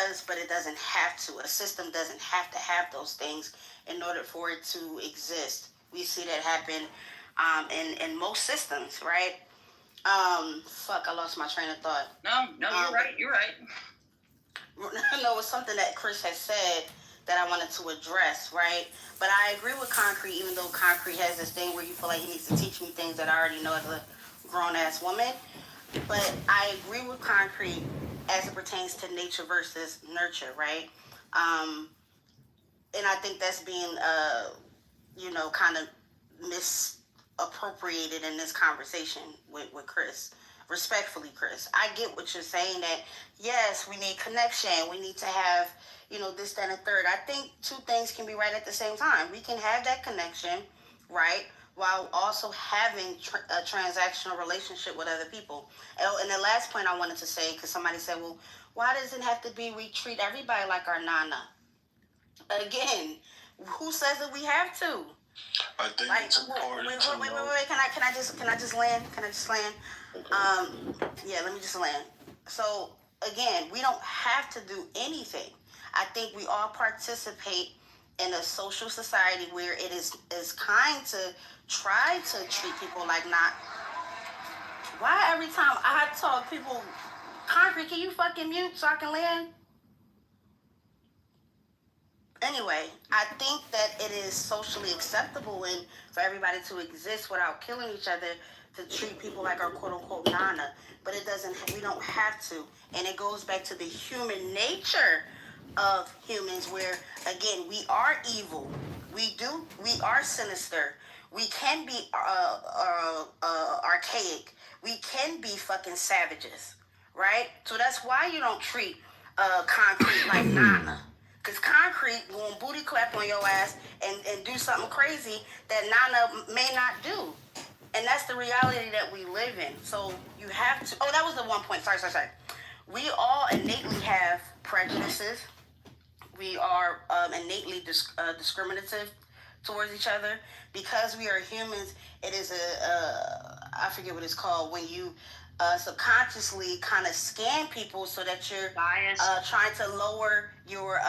does, but it doesn't have to. A system doesn't have to have those things in order for it to exist. We see that happen in most systems, right? Fuck, I lost my train of thought. No, you're right. You're right. No, it was something that Chris has said that I wanted to address, right? But I agree with Concrete, even though Concrete has this thing where you feel like he needs to teach me things that I already know as a grown ass woman. But I agree with Concrete as it pertains to nature versus nurture, right? Um, and I think that's being, kind of misappropriated in this conversation with Chris. Respectfully, Chris, I get what you're saying that, yes, we need connection. We need to have, this, that, and third. I think two things can be right at the same time. We can have that connection, right? While also having a transactional relationship with other people. And the last point I wanted to say, because somebody said, well, why does it have to be we treat everybody like our nana? Again, who says that we have to? I think it's important. Wait. Can I just land? Yeah, let me just land. So again, we don't have to do anything. I think we all participate in a social society where it is kind to try to treat people like not. Why every time I talk, people, Concrete, can you fucking mute so I can land? Anyway, I think that it is socially acceptable and for everybody to exist without killing each other, to treat people like our quote-unquote nana. But we don't have to. And it goes back to the human nature of humans where, again, we are evil. We are sinister. We can be archaic. We can be fucking savages, right? So that's why you don't treat Concrete like nana. Because Concrete will booty clap on your ass and do something crazy that Nana may not do. And that's the reality that we live in. So you have to... Oh, that was the one point. Sorry. We all innately have prejudices. We are innately discriminative towards each other. Because we are humans, it is I forget what it's called, when you subconsciously kind of scan people so that you're trying to lower your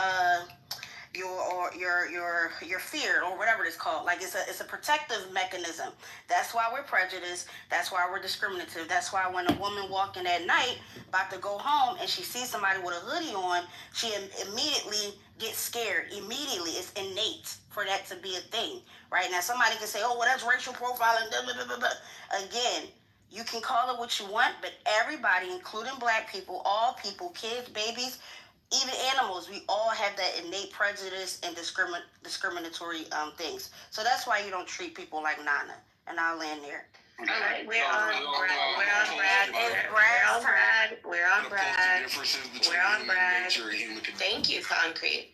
fear or whatever it's called. Like it's a protective mechanism. That's why we're prejudiced. That's why we're discriminative. That's why when a woman walking at night about to go home and she sees somebody with a hoodie on, she immediately gets scared. Immediately, it's innate for that to be a thing. Right now, somebody can say, "Oh, well, that's racial profiling." Blah, blah, blah, blah. Again, you can call it what you want, but everybody, including black people, all people, kids, babies, even animals, we all have that innate prejudice and discriminatory things. So that's why you don't treat people like Nana. And I'll land there. All right, we're on Brad. Thank you, Concrete.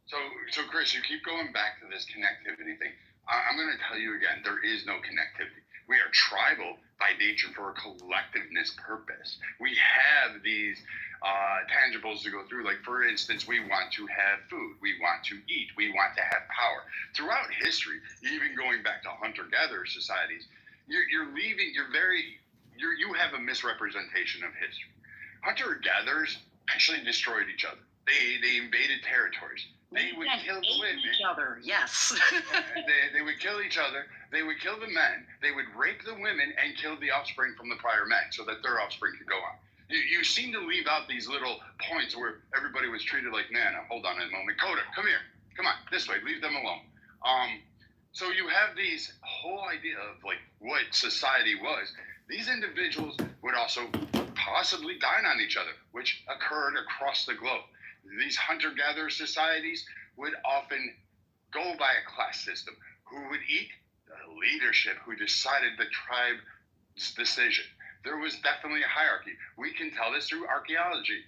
So Chris, you keep going back to this connectivity thing. I'm going to tell you again, there is no connectivity. We are tribal by nature for a collectiveness purpose. We have these tangibles to go through. Like, for instance, we want to have food. We want to eat. We want to have power. Throughout history, even going back to hunter-gatherer societies, you have a misrepresentation of history. Hunter-gatherers actually destroyed each other. They invaded territories. They would kill the women. Each other, yes. they would kill each other. They would kill the men. They would rape the women and kill the offspring from the prior men so that their offspring could go on. You seem to leave out these little points where everybody was treated like, Nana, hold on a moment. Coda, come here. Come on, this way. Leave them alone. So you have these whole idea of like what society was. These individuals would also possibly dine on each other, which occurred across the globe. These hunter-gatherer societies would often go by a class system. Who would eat? The leadership who decided the tribe's decision. There was definitely a hierarchy. We can tell this through archaeology,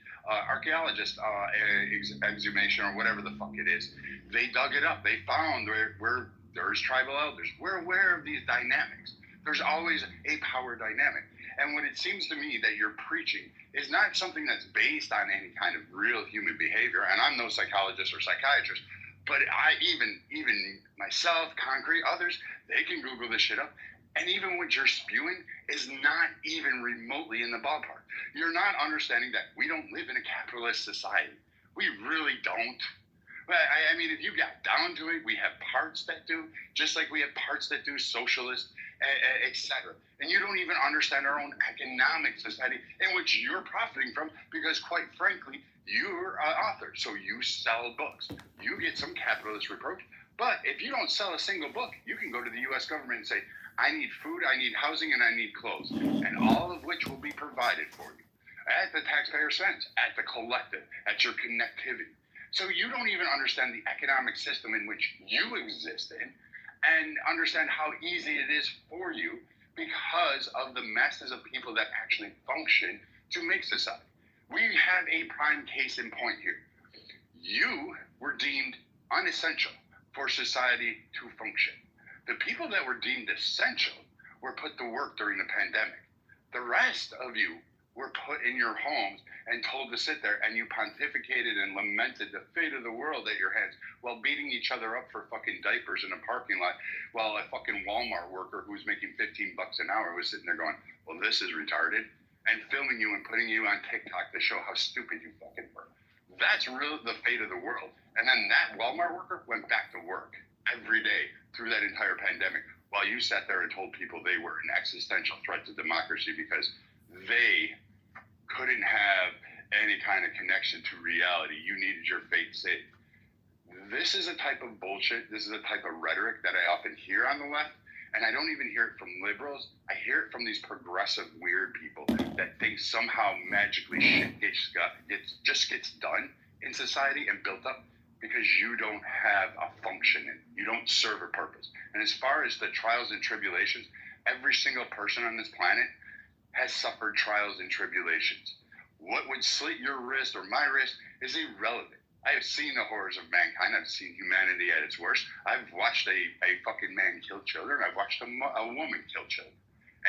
exhumation or whatever the fuck it is. They dug it up. They found where there's tribal elders. We're aware of these dynamics. There's always a power dynamic. And what it seems to me that you're preaching is not something that's based on any kind of real human behavior. And I'm no psychologist or psychiatrist, but I even myself, Concrete, others, they can Google this shit up. And even what you're spewing is not even remotely in the ballpark. You're not understanding that we don't live in a capitalist society. We really don't. I mean, if you got down to it, we have parts that do, just like we have parts that do socialist, etc. And you don't even understand our own economic society in which you're profiting from because, quite frankly, you're an author. So you sell books. You get some capitalist reproach. But if you don't sell a single book, you can go to the U.S. government and say, I need food, I need housing, and I need clothes, and all of which will be provided for you at the taxpayer cents, at the collective, at your connectivity. So you don't even understand the economic system in which you exist in and understand how easy it is for you because of the masses of people that actually function to make society. We have a prime case in point here. You were deemed unessential for society to function. The people that were deemed essential were put to work during the pandemic. The rest of you were put in your homes and told to sit there, and you pontificated and lamented the fate of the world at your hands while beating each other up for fucking diapers in a parking lot while a fucking Walmart worker who was making $15 an hour was sitting there going, well, this is retarded, and filming you and putting you on TikTok to show how stupid you fucking were. That's really the fate of the world. And then that Walmart worker went back to work every day through that entire pandemic while you sat there and told people they were an existential threat to democracy because they couldn't have any kind of connection to reality. You needed your fate saved. This is a type of bullshit. This is a type of rhetoric that I often hear on the left, and I don't even hear it from liberals. I hear it from these progressive weird people that think somehow magically shit gets done in society and built up because you don't have a function in it. You don't serve a purpose. And as far as the trials and tribulations, every single person on this planet has suffered trials and tribulations. What would slit your wrist or my wrist is irrelevant. I have seen the horrors of mankind. I've seen humanity at its worst. I've watched a fucking man kill children. I've watched a woman kill children.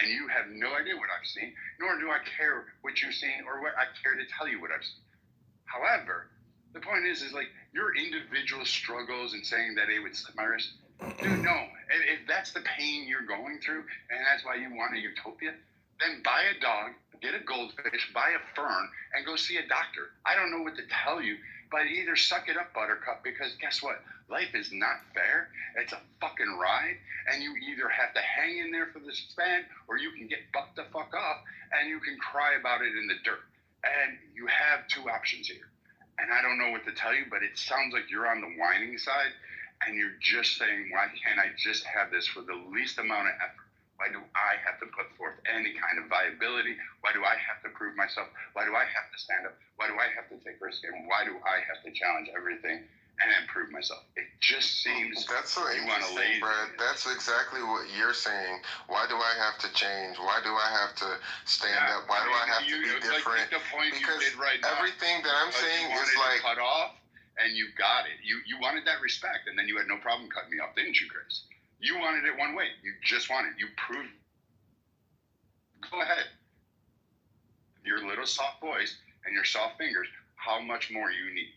And you have no idea what I've seen, nor do I care what you've seen or what I care to tell you what I've seen. However, the point is like your individual struggles and saying that it would slit my wrist. Dude, no. If that's the pain you're going through and that's why you want a utopia, then buy a dog, get a goldfish, buy a fern, and go see a doctor. I don't know what to tell you, but either suck it up, Buttercup, because guess what? Life is not fair. It's a fucking ride, and you either have to hang in there for the span, or you can get bucked the fuck off, and you can cry about it in the dirt. And you have two options here. And I don't know what to tell you, but it sounds like you're on the whining side, and you're just saying, why can't I just have this for the least amount of effort? Why do I have to put forth any kind of viability? Why do I have to prove myself? Why do I have to stand up? Why do I have to take risks? And why do I have to challenge everything and improve myself? It just seems that's so you want to interesting, Brad. That's exactly what you're saying. Why do I have to change? Why do I have to stand up? Why do I have to be different? Like the point because you did right now, everything that I'm saying is like cut off, and you got it. You wanted that respect, and then you had no problem cutting me off, didn't you, Chris? You wanted it one way. You just wanted. You proved. Go ahead. Your little soft voice and your soft fingers. How much more you need?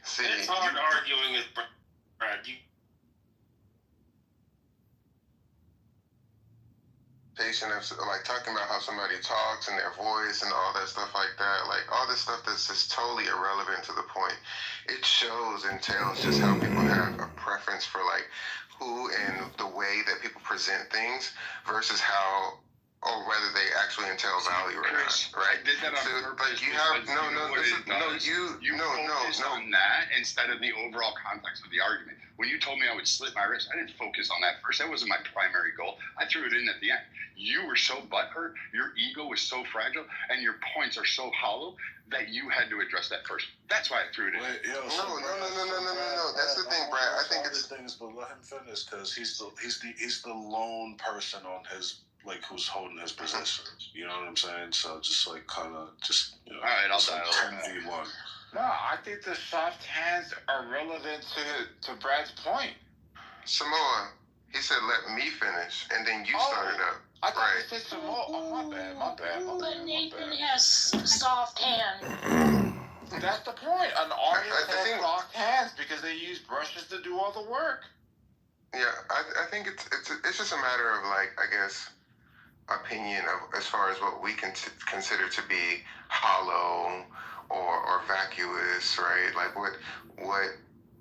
See, it's hard arguing with Brad. Patient of like talking about how somebody talks and their voice and all that stuff like that, like all this stuff that's just totally irrelevant to the point. It shows and tells just how people have a preference for like who and the way that people present things versus how or whether they actually entail value or Chris, not, right? I did that on purpose. Like you have you focused on that instead of the overall context of the argument. When you told me I would slit my wrist, I didn't focus on that first. That wasn't my primary goal. I threw it in at the end. You were so butthurt, your ego was so fragile, and your points are so hollow that you had to address that first. That's why I threw it in. No. That's the thing, Brad. I think it's things, but let him finish because he's the lone person on his like who's holding his position. You know what I'm saying? So just like kind of just you know. All right, I'll dial 10v1. No, I think the soft hands are relevant to Brad's point. Samoa. He said, "Let me finish," and then you started up. I thought Right. you said Samoa. Oh, my bad. But Nathan has soft hands. That's the point. An artist I has think- soft hands because they use brushes to do all the work. Yeah, I think it's just a matter of, like, I guess, opinion of as far as what we can consider to be hollow or vacuous, right? Like what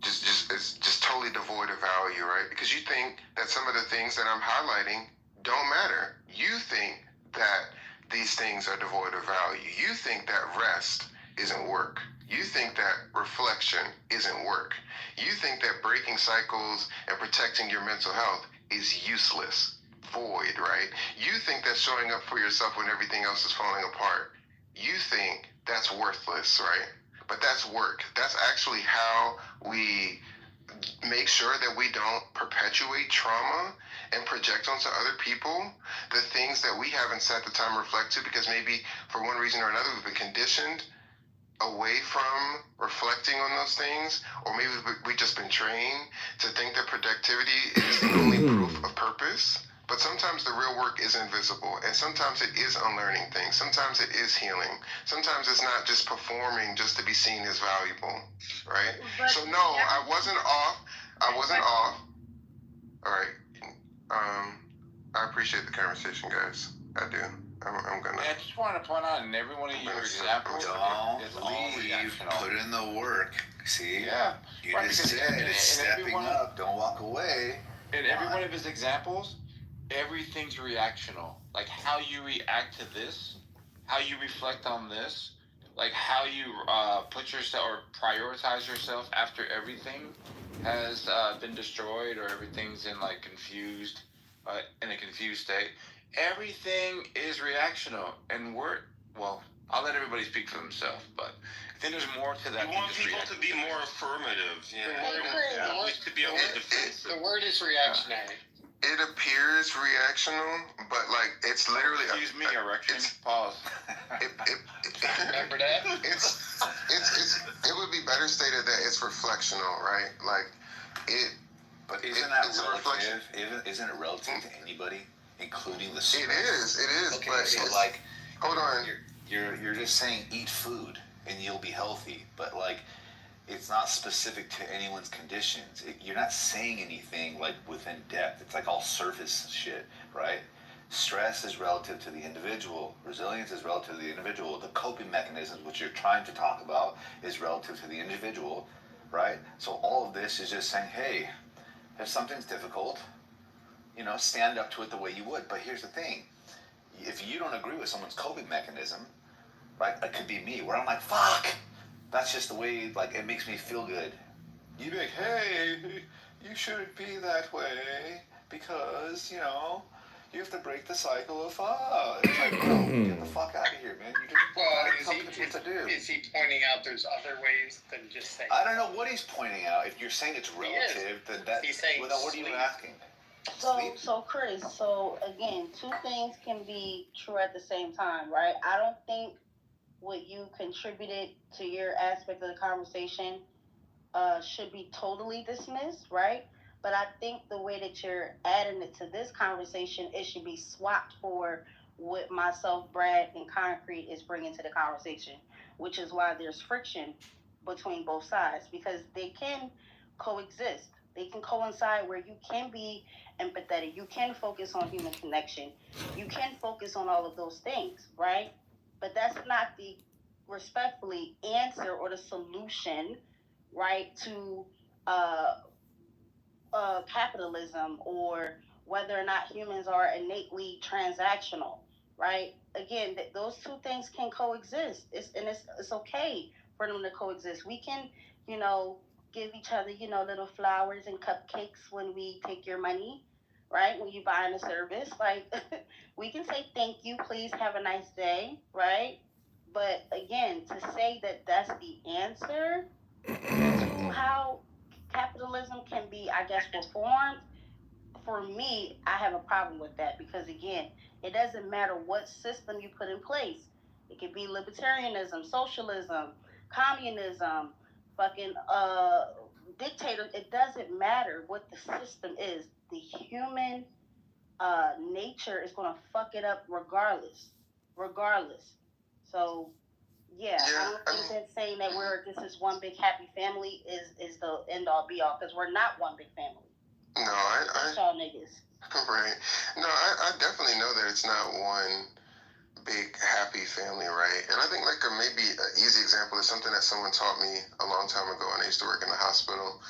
just is just totally devoid of value, right? Because you think that some of the things that I'm highlighting don't matter. You think that these things are devoid of value. You think that rest isn't work. You think that reflection isn't work. You think that breaking cycles and protecting your mental health is useless, void, right? You think that showing up for yourself when everything else is falling apart, you think that's worthless, right? But that's work. That's actually how we make sure that we don't perpetuate trauma and project onto other people the things that we haven't set the time to reflect to, because maybe for one reason or another we've been conditioned away from reflecting on those things, or maybe we've just been trained to think that productivity is the only proof of purpose. But sometimes the real work is invisible, and sometimes it is unlearning things. Sometimes it is healing. Sometimes it's not just performing just to be seen as valuable, right? But So no, I wasn't off. I wasn't off. All right. I appreciate the conversation, guys. I do. I'm gonna. I just want to point out in every one of your examples, Don't it's all leave. reactional. Put in the work. See? Yeah. You Right, just because said in it's stepping everyone- up. Don't walk away. In every one of his examples, everything's reactional. Like how you react to this, how you reflect on this, like how you put yourself or prioritize yourself after everything has been destroyed or everything's in like confused, in a confused state. Everything is reactional, and I'll let everybody speak for themselves, but I think there's more to that. You than want just people reaction. to be more affirmative. Yeah. The word- To be able to defend. The word is reactionary. It appears reactional, but like it's literally. Excuse me, erection. It's, Pause. Remember that? It would be better stated that it's reflectional, right? Like it. But isn't that it's a reflection. relative? Isn't it relative to anybody, including the It stress? is. Okay, but so it's, like, hold on. you're just saying eat food and you'll be healthy, but like, it's not specific to anyone's conditions. You're not saying anything like within depth. It's like all surface shit, right? Stress is relative to the individual. Resilience is relative to the individual. The coping mechanisms, which you're trying to talk about, is relative to the individual, right? So all of this is just saying, hey, if something's difficult, stand up to it the way you would. But here's the thing. If you don't agree with someone's coping mechanism, right, it could be me, where I'm like, fuck, that's just the way, like, it makes me feel good. You'd be like, hey, you shouldn't be that way because, you have to break the cycle of fuck. It's like, bro, get the fuck out of here, man. You just tell people what to do. Is he pointing out there's other ways than just saying? I don't know what he's pointing out. If you're saying it's relative, then He's saying well, then what are you sleep. asking? So Chris, again, two things can be true at the same time, right? I don't think what you contributed to your aspect of the conversation should be totally dismissed, right? But I think the way that you're adding it to this conversation, it should be swapped for what myself, Brad, and Concrete is bringing to the conversation, which is why there's friction between both sides, because they can coexist. They can coincide where you can be empathetic, you can focus on human connection, you can focus on all of those things, right? But that's not the respectfully answer or the solution, right, to capitalism, or whether or not humans are innately transactional, right? Again, those two things can coexist. It's okay for them to coexist. We can, give each other, little flowers and cupcakes when we take your money, right? When you buy a service, like we can say thank you, please have a nice day, right? But again, to say that that's the answer to how capitalism can be, I guess, reformed, for me, I have a problem with that, because again, it doesn't matter what system you put in place. It could be libertarianism, socialism, communism, fucking dictator. It doesn't matter what the system is. The human nature is going to fuck it up regardless. So yeah, I don't think that saying that this is one big happy family is the end all be all, because we're not one big family. No, No, I y'all niggas. right. No, I definitely know that it's not one big happy family, right? And I think like maybe an easy example is something that someone taught me a long time ago when I used to work in the hospital.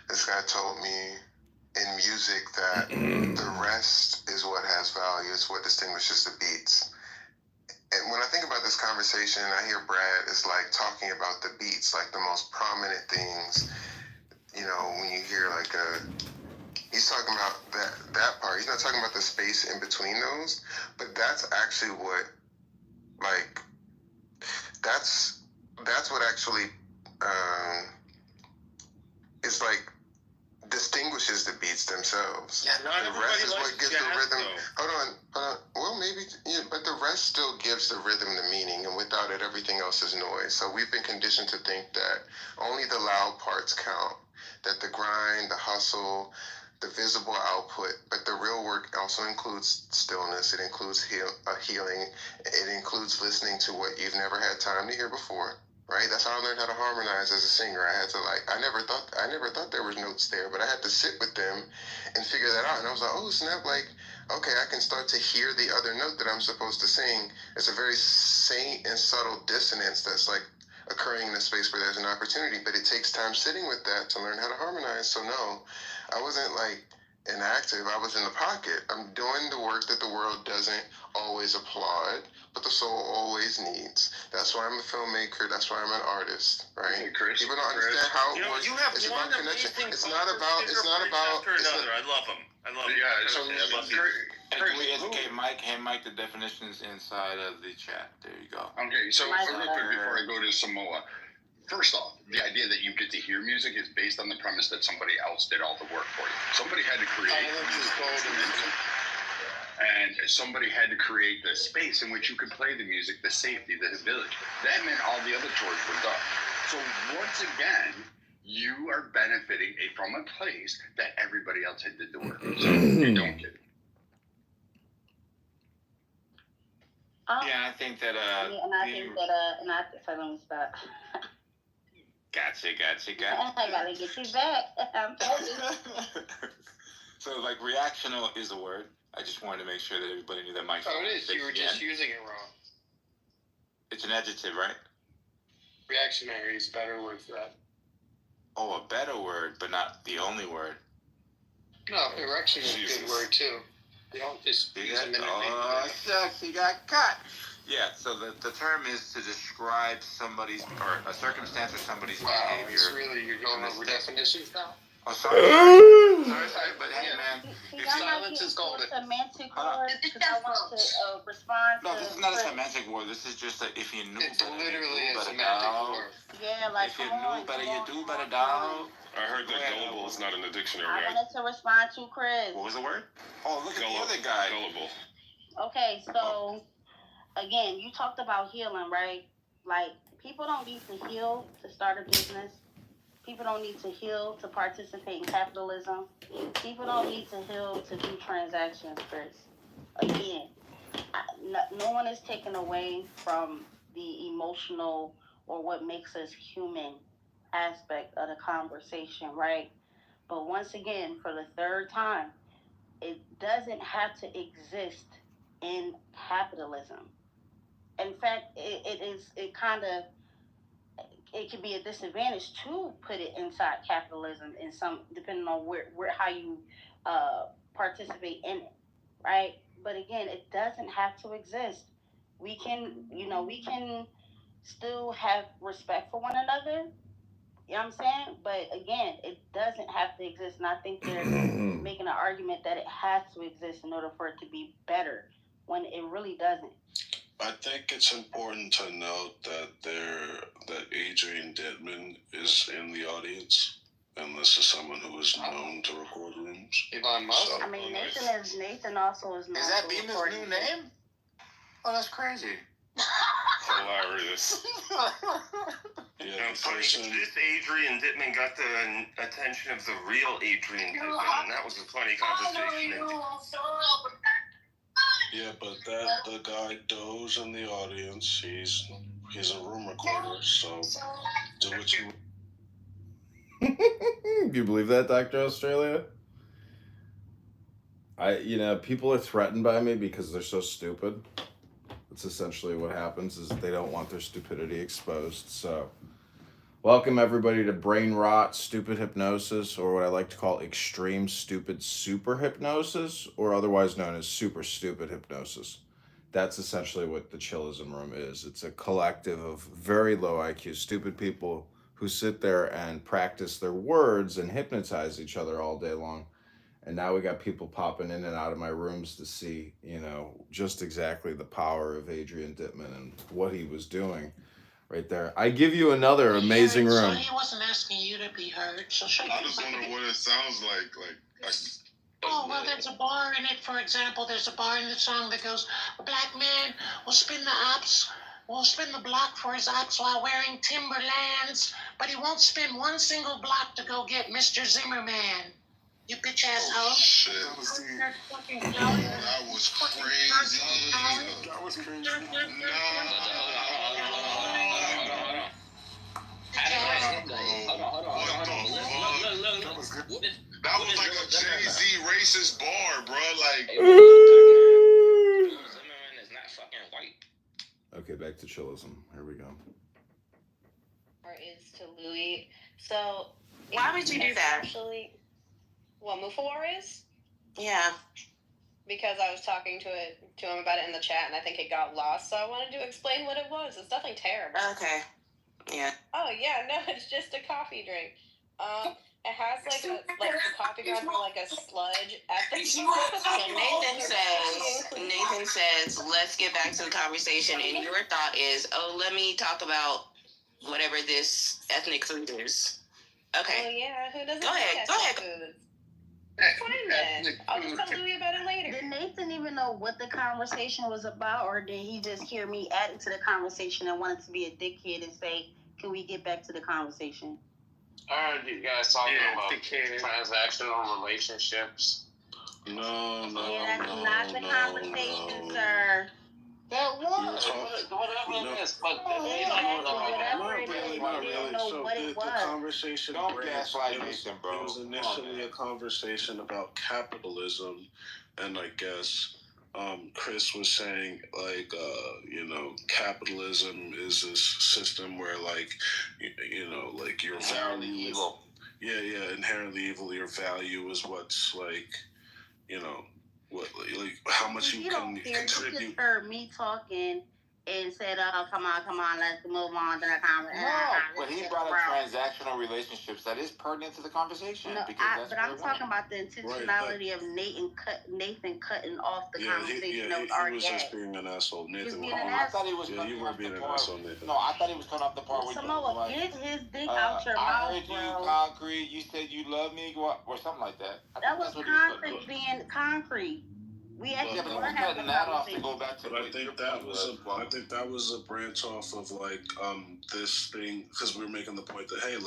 This guy told me in music that the rest is what has value. It's what distinguishes the beats. And when I think about this conversation, I hear Brad is like talking about the beats, like the most prominent things. You know, when you hear like he's talking about that part. He's not talking about the space in between those, but that's actually what, like, that's what actually is like distinguishes the beats themselves. Yeah, not the everybody rest is likes what gives jazz, the rhythm. though. Hold on. Well, maybe, yeah, but the rest still gives the rhythm the meaning, and without it, everything else is noise. So we've been conditioned to think that only the loud parts count. That the grind, the hustle, the visible output, but the real work also includes stillness. It includes healing. It includes listening to what you've never had time to hear before. Right? That's how I learned how to harmonize as a singer. I had to I never thought there was notes there, but I had to sit with them and figure that out. And I was like, oh snap! Like, okay, I can start to hear the other note that I'm supposed to sing. It's a very faint and subtle dissonance that's like occurring in a space where there's an opportunity, but it takes time sitting with that to learn how to harmonize. So no, I wasn't like inactive. I was in the pocket. I'm doing the work that the world doesn't always applaud, but the soul always needs. That's why I'm a filmmaker. That's why I'm an artist, right? Hey, Chris, People don't understand how You it know, works. you have It's one about connection. amazing It's not about. It's not about. after It's not, another. I love them. I love them. Yeah, so I love you. And can we educate Mike? Hand Mike the definitions inside of the chat. There you go. Okay, so My real quick before I go to Samoa, first off, the idea that you get to hear music is based on the premise that somebody else did all the work for you. Somebody had to create Silence is golden. and somebody had to create the space in which you could play the music, the safety, the ability. That meant all the other chores were done. So once again, you are benefiting from a place that everybody else had did the work. So you don't get it. Yeah, I think that and I think that so let me stop. Gotcha. I gotta get you back. I'm telling you. So like reactional is a word. I just wanted to make sure that everybody knew that Mike. Oh, it is. You were just using it wrong. It's an adjective, right? Reactionary is a better word for that. Oh, a better word, but not the only word. No, erection is a good word too. You don't just use them in a Oh, shucks, he got cut. Yeah, so the term is to describe somebody's, or a circumstance or somebody's behavior. It's really, you're going over definitions now? Oh, sorry, but hey, man. See, I'm not Silence getting is golden. semantic words because I want to respond No, to. this is not a semantic word. This is just that if you knew It's better, literally you a do better, semantic dog. word. Yeah, like If you come knew on, better, come you on, do come better, on, come dog. on. I heard that gullible is not in the dictionary, I right? wanted to respond to Chris. What was the word? Oh, look at Gullible. the other guy. Gullible. Okay, so again, you talked about healing, right? Like people don't need to heal to start a business. People don't need to heal to participate in capitalism. People don't need to heal to do transactions, Chris. Again, no one is taken away from the emotional or what makes us human aspect of the conversation, right? But once again, for the third time, it doesn't have to exist in capitalism. In fact, it can be a disadvantage to put it inside capitalism in some, depending on where how you participate in it, right? But again, it doesn't have to exist. We can still have respect for one another. You know what I'm saying? But again, it doesn't have to exist. And I think they're making an argument that it has to exist in order for it to be better when it really doesn't. I think it's important to note that Adrian Dedman is in the audience, and this is someone who is known to record rooms. Elon Musk? So- I mean, Nathan also is known. Is that for Beamer's recording new it. name? Oh, that's crazy. Hilarious. Yeah, the Funny, person, this Adrian Dittman got the attention of the real Adrian Dittman, and that was a funny conversation. yeah, but the guy Doe's in the audience. He's a room recorder, so do what you. Do you believe that, Dr. Australia? People are threatened by me because they're so stupid. That's essentially what happens is they don't want their stupidity exposed. So, welcome everybody to Brain Rot Stupid Hypnosis, or what I like to call Extreme Stupid Super Hypnosis, or otherwise known as Super Stupid Hypnosis. That's essentially what the Chillism Room is. It's a collective of very low IQ stupid people who sit there and practice their words and hypnotize each other all day long. And now we got people popping in and out of my rooms to see, just exactly the power of Adrian Dittman and what he was doing right there. I give you another amazing room. So he wasn't asking you to be heard. So I just wonder what it sounds like. Oh, well, there's a bar in it. For example, there's a bar in the song that goes, "A black man will spin the block for his ops while wearing Timberlands, but he won't spin one single block to go get Mr. Zimmerman. You bitch asshole." Oh, shit. That was crazy. That was crazy. That was like a Jay-Z racist bar, bro. Like, Zimmerman is not fucking white. Okay, back to Chillism. Here we go. Or is to Louis. So Why would you do that? Actually, what Mufawar is? Yeah. Because I was talking to him about it in the chat, and I think it got lost. So I wanted to explain what it was. It's nothing terrible. Okay. Yeah. Oh yeah, no, it's just a coffee drink. It has the coffee grounds are like a sludge at the So Nathan says, let's get back to the conversation, and your thought is, let me talk about whatever this ethnic food is. Okay. Oh yeah, who doesn't Go ahead. food? Fine then. I'll just tell Louis about it later. Did Nathan even know what the conversation was about, or did he just hear me adding to the conversation and wanted to be a dickhead and say, "Can we get back to the conversation?" I heard you guys talking about transactional relationships. no. That's not the conversation, sir. That was whatever it is, but Not really. So the conversation. Don't gaslight Nathan, bro. It was initially a conversation about capitalism, and I guess Chris was saying capitalism is this system where your inherently value evil. Inherently evil. Your value is what's how much you can contribute. You just heard me talking and said, "Oh, come on, let's move on to the conversation." No, but he brought up transactional relationships. That is pertinent to the conversation. No, but I'm talking about the intentionality of Nathan cutting off the conversation that was already was just being an asshole. Nathan, I thought he was cutting you were off being the an part. asshole, Nathan. No, I thought he was cutting off the part where Samoa, get his dick out your mouth, I heard you, bro. Concrete. You said you love me, or something like that. That was Concrete being concrete. We actually but he was cutting that off to go back to. But I think that was a branch off of this thing, because we were making the point that hey,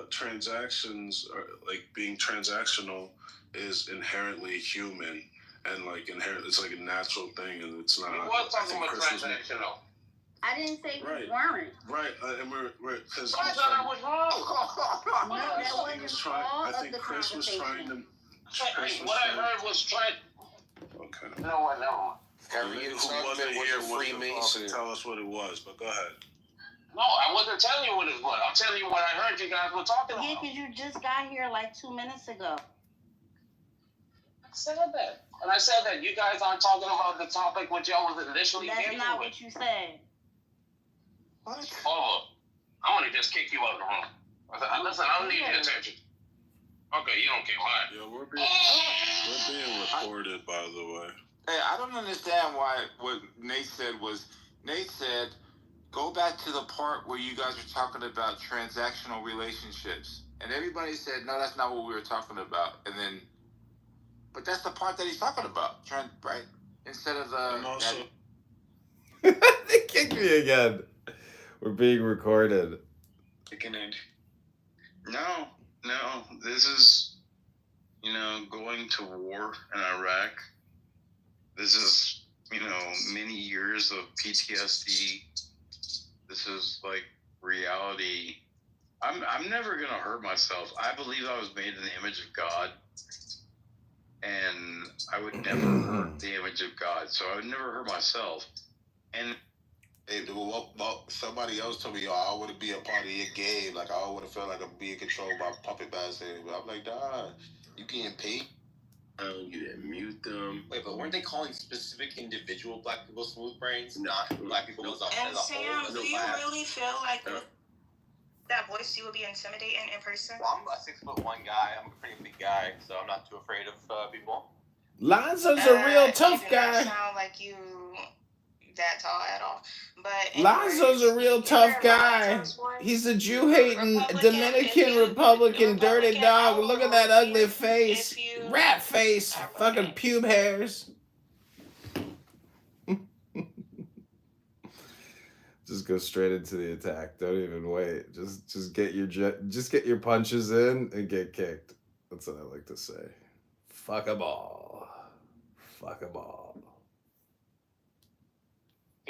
transactions are being transactional is inherently human, and it's a natural thing, and it's not. We were talking about transactional. I didn't say we weren't. Right, and we're because. I thought I was wrong. No, that wasn't all of the Chris was trying to. What I heard was trying. Okay. No. Harry, who wasn't here Freemason. Tell us what it was, but go ahead. No, I wasn't telling you what it was. I'm telling you what I heard you guys were talking about. Yeah, because you just got here 2 minutes ago. I said that. And I said that you guys aren't talking about the topic which y'all was initially That's not what you said. What? Oh, I want to just kick you out of the room. Listen, I don't need your attention. Okay, you don't care. Why? Yeah, we're being recorded, by the way. Hey, I don't understand why what Nate said go back to the part where you guys were talking about transactional relationships. And everybody said, no, that's not what we were talking about. But that's the part that he's talking about, right? Instead of the... And also... They kicked me again. We're being recorded. No, this is, going to war in Iraq. This is, many years of PTSD. This is reality. I'm never gonna hurt myself. I believe I was made in the image of God. and I would never hurt the image of God, so I would never hurt myself. And somebody else told me, yo, I want to be a part of your game. Like, I want to feel like I'm being controlled by puppet masters. But I'm like, nah, you getting paid. You didn't mute them. Wait, but weren't they calling specific individual black people smooth brains, not black people as a And whole? Sam, do you really feel like That voice, you would be intimidating in person. Well, I'm a 6'1" guy. I'm a pretty big guy, so I'm not too afraid of people. Lonzo's a real tough you do not guy. sound like you that tall at all. But Lonzo's a real tough guy. He's a Jew-hating Dominican Republican dirty dog. Look at that ugly face. Rat face. Fucking pube hairs. Just go straight into the attack. Don't even wait. Just get your punches in and get kicked. That's what I like to say. Fuck 'em all. Fuck 'em all.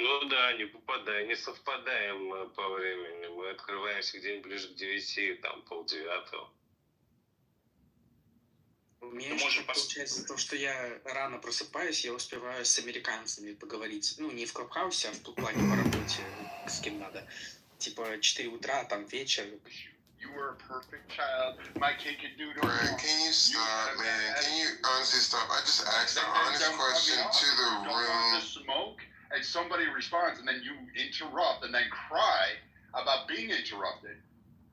Ну да, не попадаем, не совпадаем по времени. Мы открываемся где-нибудь ближе к 9, там 8:30. У меня еще получается то, что я рано просыпаюсь, я успеваю с американцами поговорить. Ну, не в Клабхаусе, а в плане по работе, с кем надо. Типа 4 утра, там вечер. You were a perfect child. My kid could do it. Brad, can you stop, man? Can you honestly stop? I just asked an honest question to the room. Smoke, and somebody responds, and then you interrupt, and then cry about being interrupted.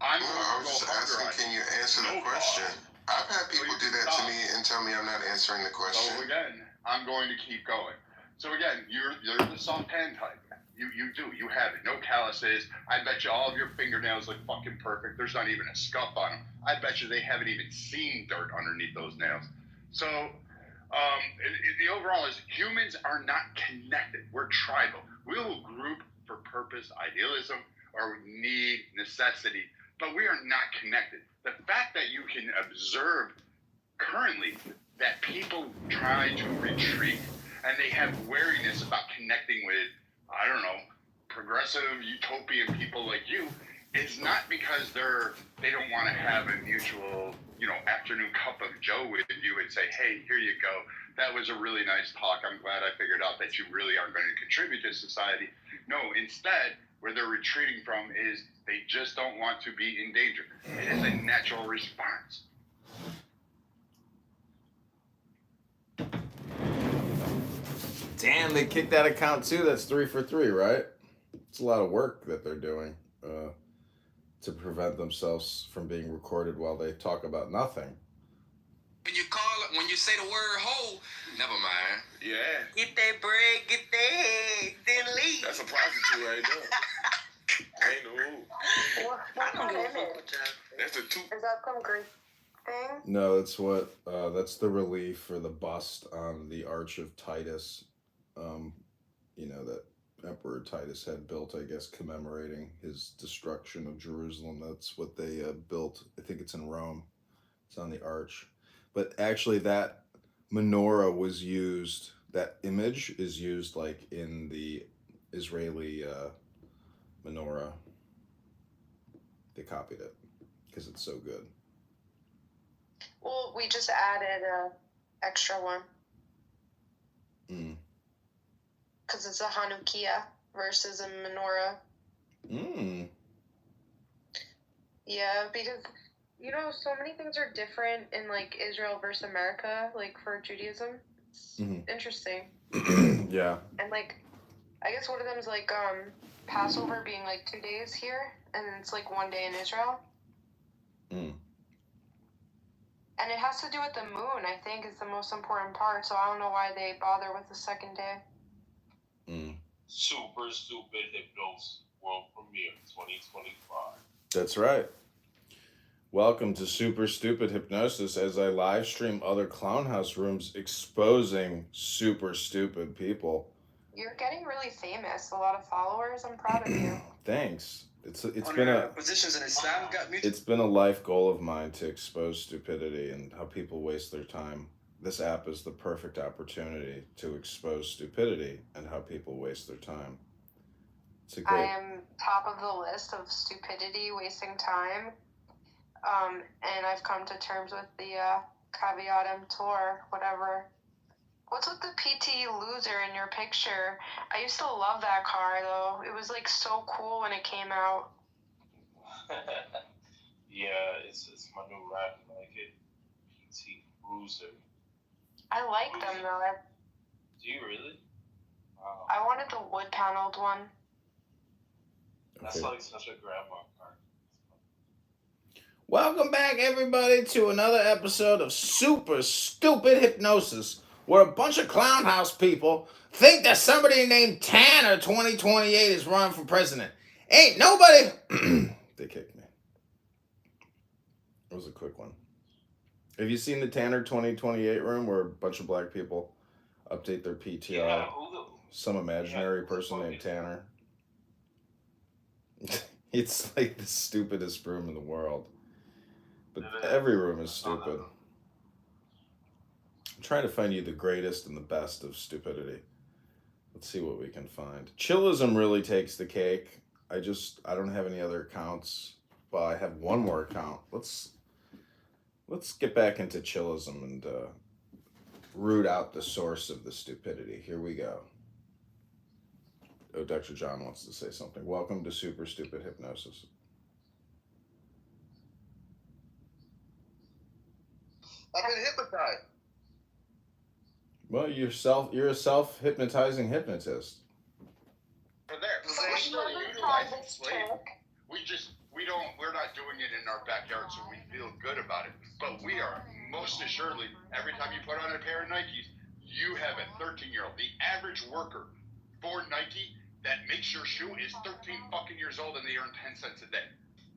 I was just asking, can you answer the question? I've had people do that to me and tell me I'm not answering the question. So again, I'm going to keep going. So again, you're the soft hand type. You have it. No calluses. I bet you all of your fingernails look fucking perfect. There's not even a scuff on them. I bet you they haven't even seen dirt underneath those nails. So the overall is humans are not connected. We're tribal. We will group for purpose, idealism, or need, necessity, but we are not connected. The fact that you can observe currently that people try to retreat and they have wariness about connecting with, I don't know, progressive utopian people like you, is not because they don't want to have a mutual, afternoon cup of joe with you and say, hey, here you go. That was a really nice talk. I'm glad I figured out that you really are going to contribute to society. No, instead, where they're retreating from is they just don't want to be in danger. It is a natural response. Damn, they kicked that account too. That's 3 for 3, right? It's a lot of work that they're doing to prevent themselves from being recorded while they talk about nothing. When you say the word hoe, never mind. Yeah. get that bread, get that head, then leave. That's a prostitute right there. I ain't know. What kind of image? That's a two. Is that some Greek thing? No, that's the relief for the bust on the Arch of Titus. That Emperor Titus had built, I guess, commemorating his destruction of Jerusalem. That's what they built. I think it's in Rome. It's on the arch. But actually that menorah was used, that image is used like in the Israeli menorah. They copied it because it's so good. Well, we just added an extra one. Because it's a Hanukkah versus a menorah. Yeah, because, so many things are different in, Israel versus America, for Judaism. It's interesting. Yeah. And, I guess one of them is, Passover being, 2 days here, and it's, 1 day in Israel. And it has to do with the moon, I think, is the most important part, so I don't know why they bother with the second day. Super Stupid Hypnosis World Premiere 2025. That's right. Welcome to Super Stupid Hypnosis as I live stream other clown house rooms exposing super stupid people. You're getting really famous, a lot of followers. I'm proud of you. Thanks. It's been Positions in Islam got muted. It's been a life goal of mine to expose stupidity and how people waste their time. This app is the perfect opportunity to expose stupidity and how people waste their time. It's a great... I am top of the list of stupidity, wasting time. And I've come to terms with the caveat emptor, whatever. What's with the PT Loser in your picture? I used to love that car, though. It was, like, so cool when it came out. Yeah, it's my new rap. I like it. PT Cruiser. I like them, though. Do you really? Wow. I wanted the wood-paneled one. That's like such a grandma car. Welcome back, everybody, to another episode of Super Stupid Hypnosis, where a bunch of clown house people think that somebody named Tanner 2028 is running for president. Ain't nobody... They kicked me. It was a quick one. Have you seen the Tanner 2028 room where a bunch of black people update their PTR? Yeah, Some imaginary person named Tanner. It's like the stupidest room in the world. But every room is stupid. I'm trying to find you the greatest and the best of stupidity. Let's see what we can find. Chillism really takes the cake. I don't have any other accounts. Well, I have one more account. Let's get back into chillism and root out the source of the stupidity. Here we go. Oh, Dr. John wants to say something. Welcome to Super Stupid Hypnosis. I've been hypnotized. Well, you're a self-hypnotizing hypnotist. For there. We're not doing it in our backyard, so we feel good about it. But we are most assuredly, every time you put on a pair of Nikes, you have a 13-year-old. The average worker for Nike that makes your shoe is 13 fucking years old and they earn 10 cents a day.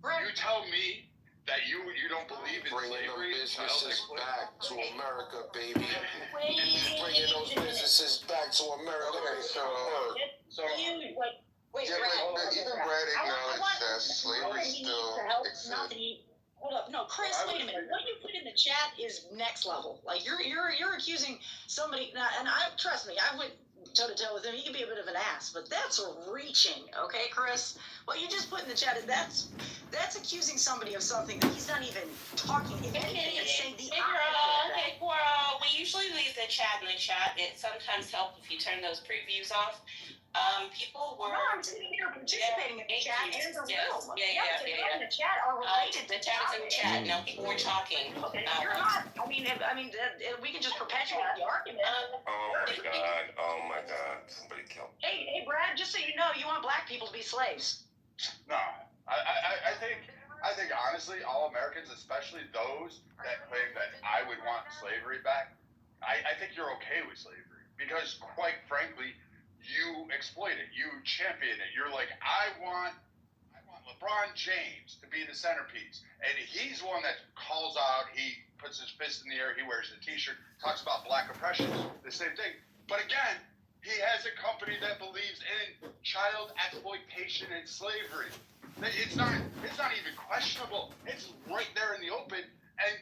You tell me that you don't believe in slavery. Bringing those businesses back to America, baby. Bringing those businesses back to America. Okay, so even Brad acknowledged that slavery still exists. Hold up, no, Chris, wait a minute. What you put in the chat is next level. Like you're accusing somebody, and trust me, I went toe to toe with him. He can be a bit of an ass, but that's reaching, okay, Chris? What you just put in the chat, that's accusing somebody of something that he's not even talking. If anything, it's saying the opposite. Okay, Cora, we usually leave the chat in the chat. It sometimes helps if you turn those previews off. People were. No, I'm sitting here participating in the chat and the room. Yeah. In the chat are related. The chat is in the chat. No, people were talking. Okay, you're not. I mean, we can just perpetuate the argument. Oh my God! Somebody killed me. Hey, Brad. Just so you know, you want black people to be slaves. No, I think honestly, all Americans, especially those that claim that I would want slavery back, I think you're okay with slavery because, quite frankly, you exploit it, you champion it. You're like, I want LeBron James to be the centerpiece, and he's one that calls out. He puts his fist in the air. He wears the T-shirt, talks about black oppression, the same thing. But again, he has a company that believes in child exploitation and slavery. It's not even questionable. It's right there in the open, and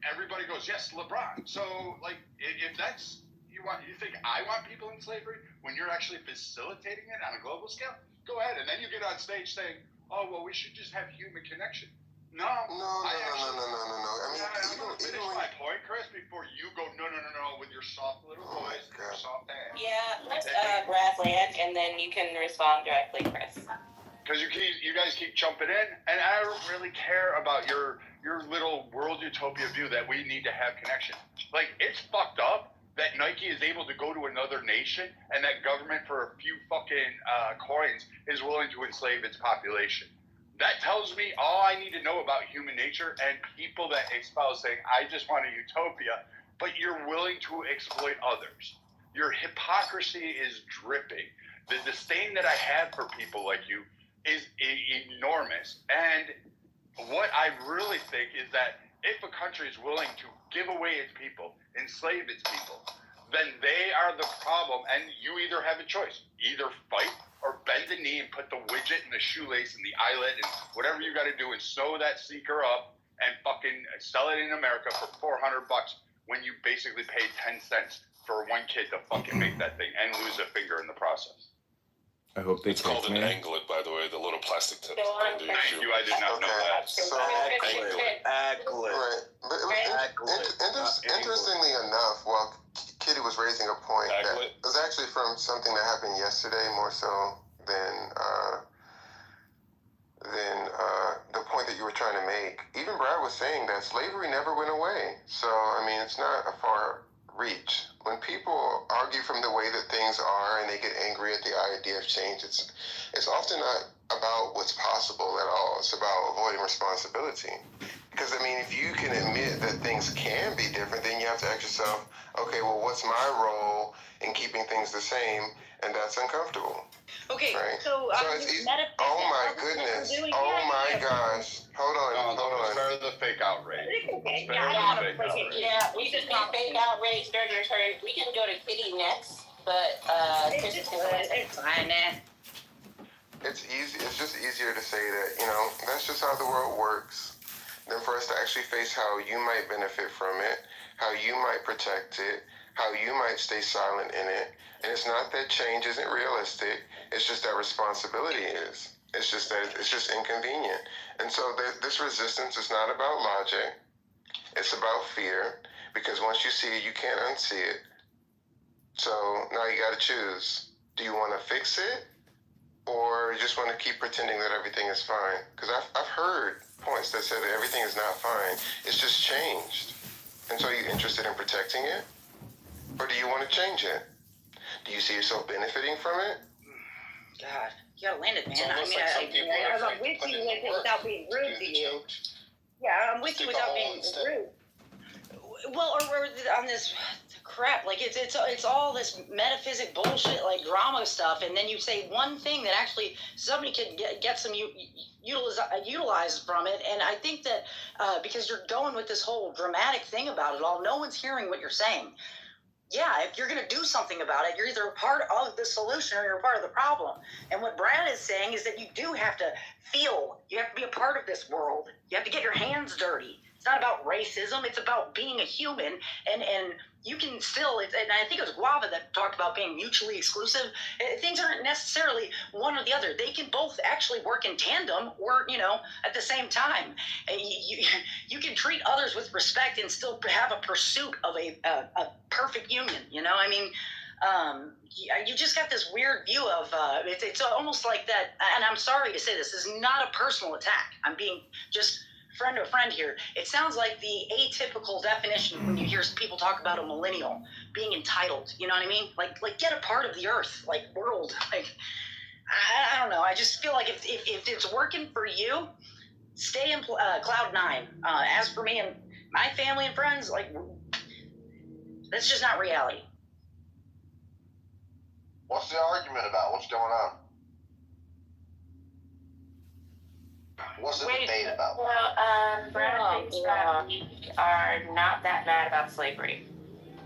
everybody goes, yes, LeBron. So, like, if that's you think I want people in slavery when you're actually facilitating it on a global scale? Go ahead, and then you get on stage saying, "Oh, well, we should just have human connection." No. I mean, I'm finish my point, Chris, before you go no with your soft little voice, your soft hand. Yeah, let's Bradley, and then you can respond directly, Chris. Because you guys keep jumping in, and I don't really care about your little world utopia view that we need to have connection. Like, it's fucked up that Nike is able to go to another nation and that government for a few fucking coins is willing to enslave its population. That tells me all I need to know about human nature and people that espouse saying, I just want a utopia, but you're willing to exploit others. Your hypocrisy is dripping. The disdain that I have for people like you is enormous. And what I really think is that if a country is willing to give away its people, enslave its people, then they are the problem, and you either have a choice. Either fight or bend the knee and put the widget and the shoelace and the eyelet and whatever you got to do and sew that sneaker up and fucking sell it in America for $400 when you basically pay 10 cents for one kid to fucking make that thing and lose a finger in the process. I hope they It's called take an me. anglet, by the way, the little plastic tip. Thank you. I did not know that. So, Aglet. right. But it was interestingly enough, while Kitty was raising a point that Aglet. was actually from something that happened yesterday, more so than the point that you were trying to make. Even Brad was saying that slavery never went away. So, I mean, it's not a far reach. When people argue from the way that things are and they get angry at the idea of change, it's often not about what's possible at all. It's about avoiding responsibility. Because, I mean, if you can admit that things can be different, then you have to ask yourself, okay, well, what's my role in keeping things the same? And that's uncomfortable. Okay, Right. so it's easy. Oh my goodness. Oh my gosh. Hold on. Spare the fake outrage. Okay, Spare yeah, I the don't want to fake break it. outrage. Yeah, we just need fake outrage during your turn. We can go to Kitty next, but Chris is gonna It's fine, man. It's easy. It's just easier to say that, that's just how the world works, than for us to actually face how you might benefit from it, how you might protect it, how you might stay silent in it. And it's not that change isn't realistic. It's just that responsibility is. It's just that it's just inconvenient. And so this resistance is not about logic. It's about fear. Because once you see it, you can't unsee it. So now you got to choose. Do you want to fix it? Or you just want to keep pretending that everything is fine? Because I've heard points that say that everything is not fine. It's just changed. And so are you interested in protecting it? Or do you want to change it? Do you see yourself benefiting from it? God, you gotta land it, man. It's I almost mean, like some people are I'm afraid to with put you in the work without being to rude do to the you. change. Yeah, I'm with you Stick a without hole being instead. rude. Well, or on this crap, like it's all this metaphysic bullshit, like drama stuff, and then you say one thing that actually somebody could get some utilized from it, and I think that because you're going with this whole dramatic thing about it all, no one's hearing what you're saying. Yeah, if you're going to do something about it, you're either a part of the solution or you're a part of the problem. And what Brad is saying is that you do have to feel, you have to be a part of this world. You have to get your hands dirty. It's not about racism. It's about being a human. And you can still, and I think it was Guava that talked about being mutually exclusive. Things aren't necessarily one or the other. They can both actually work in tandem or, at the same time. You can treat others with respect and still have a pursuit of a perfect union. You just got this weird view of it's almost like that. And I'm sorry to say this is not a personal attack. I'm being just friend to a friend here. It sounds like the atypical definition when you hear people talk about a millennial being entitled. You know what I mean? Like get a part of the earth, like world. Like I don't know. I just feel like if it's working for you, stay in cloud nine. As for me and my family and friends, like that's just not reality. What's the argument about? What's going on? What's the debate about? Well, Brad thinks that we are not that mad about slavery.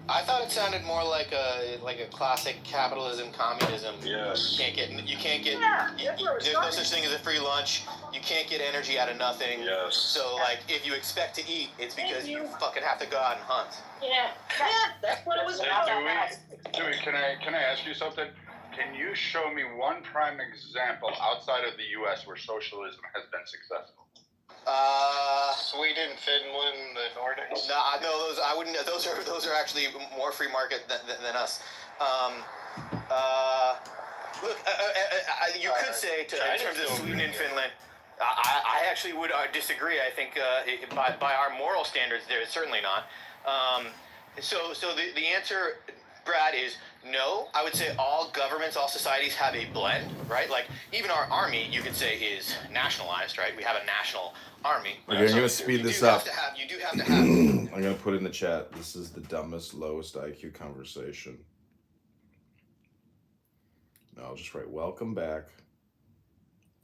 I thought it sounded more like a classic capitalism, communism. Yes. You can't get. Yeah, There's no such thing as a free lunch. You can't get energy out of nothing. Yes. So if you expect to eat, it's because you fucking have to go out and hunt. Yeah, that's what it was about. Dewey, can I ask you something? Can you show me one prime example outside of the U.S. where socialism has been successful? Sweden, Finland, the Nordics. No, those I wouldn't. Those are actually more free market than us. Look, you could say in terms of Sweden and Finland. I actually would disagree. I think by our moral standards, there is certainly not. So the answer, Brad, is no. I would say all governments, all societies have a blend, right? Like even our army, you could say, is nationalized, right? We have a national army. Okay, I'm gonna speed this up. You do have to have. I'm gonna put in the chat. This is the dumbest, lowest IQ conversation. No, I'll just write welcome back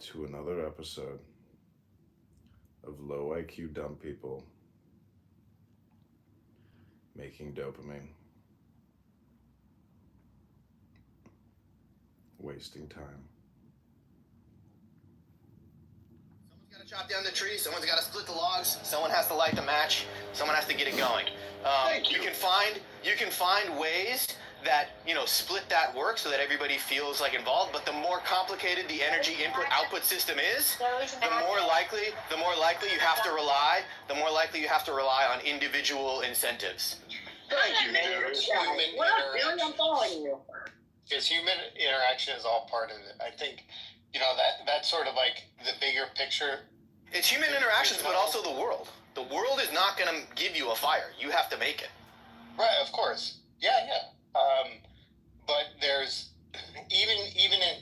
to another episode of Low IQ Dumb People Making Dopamine. Wasting time. Someone's got to chop down the tree. Someone's got to split the logs. Someone has to light the match. Someone has to get it going. You can find ways that, split that work so that everybody feels like involved. But the more complicated the energy input output system is, the more likely you have to rely on individual incentives. Thank you, Human What up, Billy? I'm following you. Because human interaction is all part of it. I think, that's sort of like the bigger picture. It's human interactions, but also the world. The world is not going to give you a fire. You have to make it. Right, of course. Yeah. But there's even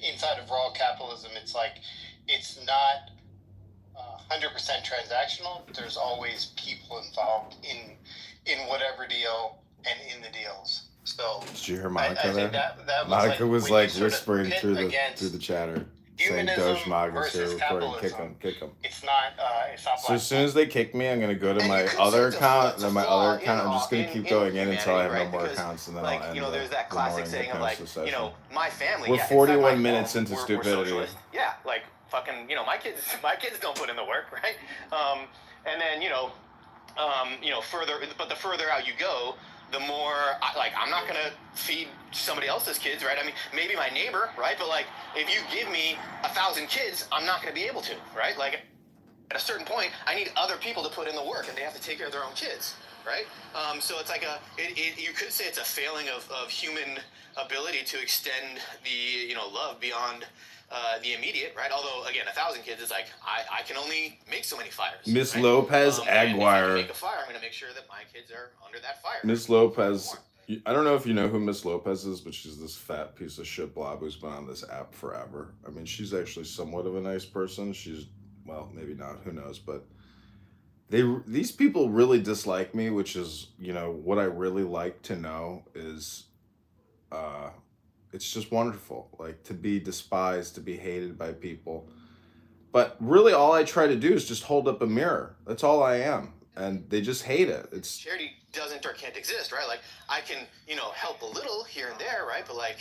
inside of raw capitalism, it's like it's not 100% transactional. There's always people involved in whatever deal and in the deals. So did you hear Monica I there? think that Monica was when you like sort of whispering pit through the against chatter, saying humanism Doge Maga's here versus recording. capitalism. Kick him. It's not So as soon as they kick me, I'm gonna go to my other account, and then my other account, I'm just gonna keep going in until I have no more accounts, and then I'll end there's that the classic morning saying of like, hypnosis session. my family. We're yeah, 41 minutes into we're stupidity. socialist. Yeah, like fucking, my kids don't put in the work, right? And then the further out you go, the more I'm not gonna feed somebody else's kids, right? I mean, maybe my neighbor, right? But like, if you give me 1,000 kids, I'm not gonna be able to, right? Like, at a certain point, I need other people to put in the work, and they have to take care of their own kids, right? So it's like you could say it's a failing of human ability to extend the love beyond the immediate, right? Although again, 1,000 kids is like I can only make so many fires. Miss right? Lopez And if I can Aguirre. make a fire, I'm gonna make sure that my kids are under that fire. Miss Lopez, I don't know if you know who Miss Lopez is, but she's this fat piece of shit blob who's been on this app forever. I mean, she's actually somewhat of a nice person. She's, well, maybe not, who knows, but these people really dislike me, which is, what I really like to know is, it's just wonderful, like, to be despised, to be hated by people. But really all I try to do is just hold up a mirror. That's all I am. And they just hate it. It's charity doesn't or can't exist, right? Like, I can, help a little here and there, right? But like,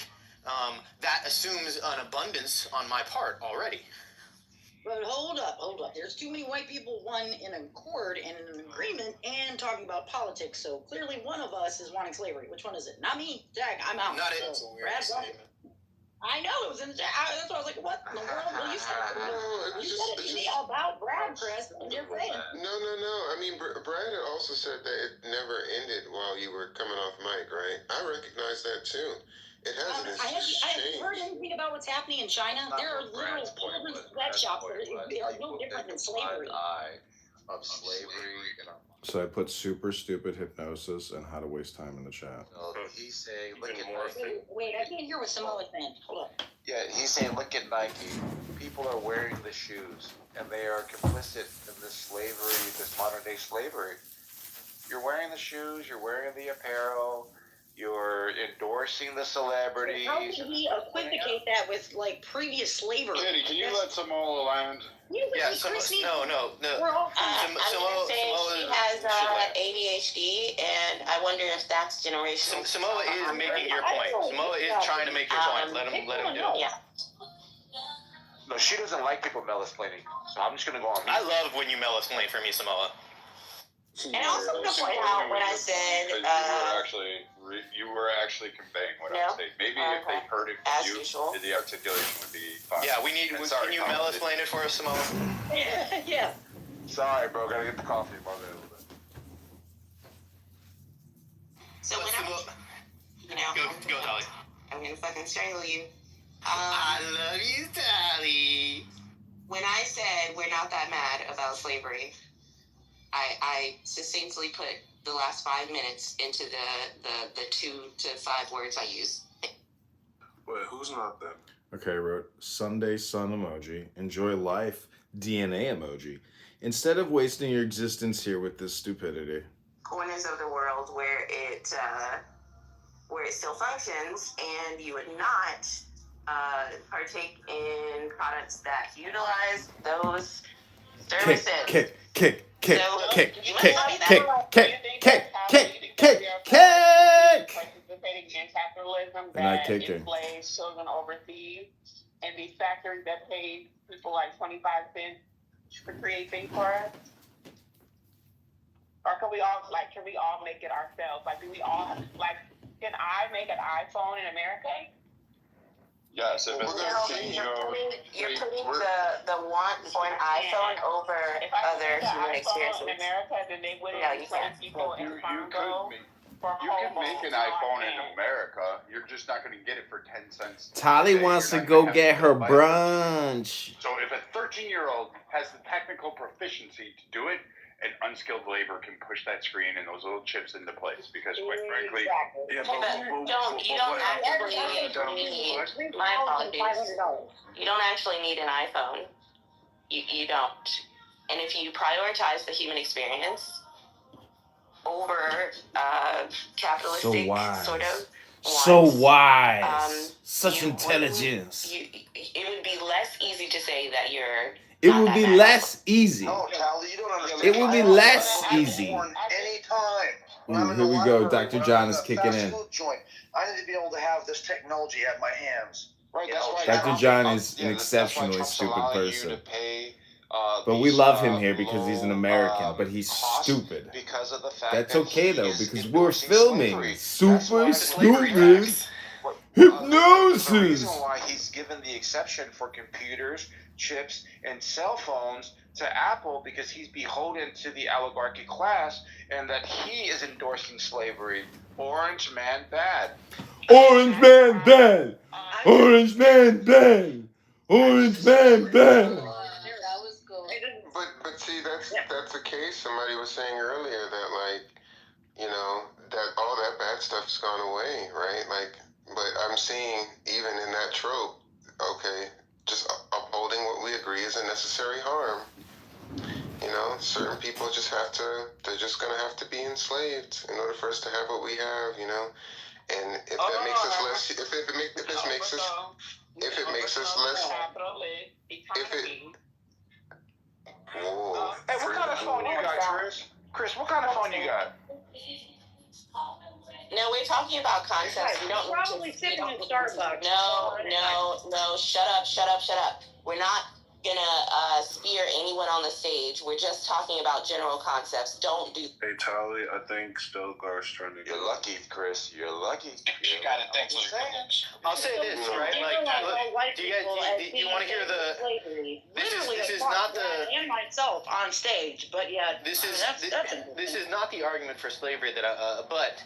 that assumes an abundance on my part already. But hold up. There's too many white people, one in accord and in an agreement and talking about politics. So clearly one of us is wanting slavery. Which one is it? Not me. Jack, I'm out. Not it. So, Brad, I know it was in the chat. That's why I was like, what in the world? Well, you said it to me about Brad, Chris, and you're saying. No. I mean, Brad also said that it never ended while you were coming off mic, right? I recognize that too. It hasn't. I haven't heard anything about what's happening in China. There are literal children's sweatshops that are no different than slavery. Of slavery. So I put super stupid hypnosis and how to waste time in the chat. So he's saying, look at Wait, I can't hear what Samoa is saying. Hold on. Yeah, he's saying, look at Nike. People are wearing the shoes, and they are complicit in this slavery, this modern day slavery. You're wearing the shoes, you're wearing the apparel, you're endorsing the celebrities. How can he equivocate that with like previous slavery? Kitty, can you let Samoa land? Yeah, no. I was gonna say she has ADHD, and I wonder if that's generational. Samoa is making your point. Samoa is trying to make your point. Let him do it. Yeah. No, she doesn't like people malasplaining, so I'm just gonna go on mute. I love when you malasplain for me, Samoa. And also to point out when I said you were actually conveying what I was saying. Maybe if they heard it from you, the articulation would be fine. Yeah, can you malasplain it for us, Samoa? Yeah. Sorry, bro. Gotta get the coffee. My bad. So when Go, Tali. I'm gonna fucking strangle you. I love you, Tali. When I said we're not that mad about slavery, I succinctly put the last 5 minutes into the 2 to 5 words I use. Wait, who's not them? Okay, I wrote Sunday sun emoji. Enjoy life DNA emoji. Instead of wasting your existence here with this stupidity. Corners of the world where it still functions, and you would not partake in products that utilize those services. Kick. Participating in capitalism And I that kicked her. enslaves children overseas, and these factories that pay people like 25 cents to create things for us? Or can we all make it ourselves? Like, do we all Can I make an iPhone in America? Yes, if You're it's putting, 13 you're year old. putting the want for an iPhone over If I other could make human an iPhone experiences. in America, then they wouldn't No, you enslave can't. people in You Congo for could make an iPhone in America. America. You're just not going to get it for 10 cents. Tali today. wants to You're not go gonna have get to her buy it. brunch. So if a 13-year-old has the technical proficiency to do it, an unskilled labor can push that screen and those little chips into place. Because quite frankly, Yeah, but you don't actually need. My apologies. You don't actually need an iPhone. You don't. And if you prioritize the human experience over capitalistic So wise. sort of So wants, wise. Such you intelligence. it would be less easy to say that you're. It would be less easy. No, Tally, you don't understand. It would be less easy. Anytime. Ooh, here we go. Dr. John is kicking in. Joint, I need to be able to have this technology at my hands. Right, that's why Dr. Trump- John is yeah, an that's why exceptionally Trump's stupid allowing you person. to pay, But we these, love him here because he's an low, American, but he's costs stupid. because of the fact That's that okay he though, is because we're endorsing filming slavery. super slavery stupid tax. The hypnosis. reason why he's given the exception for computers, chips, and cell phones to Apple because he's beholden to the oligarchic class and that he is endorsing slavery. Orange man bad. Orange man bad. Orange man bad. Orange man bad. But see, that's the case. Somebody was saying earlier that that all that bad stuff's gone away, right? But I'm seeing even in that trope, okay, just upholding what we agree is a necessary harm. Certain people they're just gonna have to be enslaved in order for us to have what we have, And if that makes us less, if it makes us less, whoa. Hey, what kind of phone you got, Chris? Chris, what kind of phone you got? No, we're talking about concepts. We don't Probably sitting in Starbucks. No. Shut up. We're not gonna spear anyone on the stage. We're just talking about general concepts. Don't do. Hey, Tali, I think Stilgar's trying to. You're lucky, Chris. You're lucky. You got it. Thanks. I'll say this, right? Like, do you want to hear the? This is not the. And myself on stage, but yeah. This is that's this is not the argument for slavery that but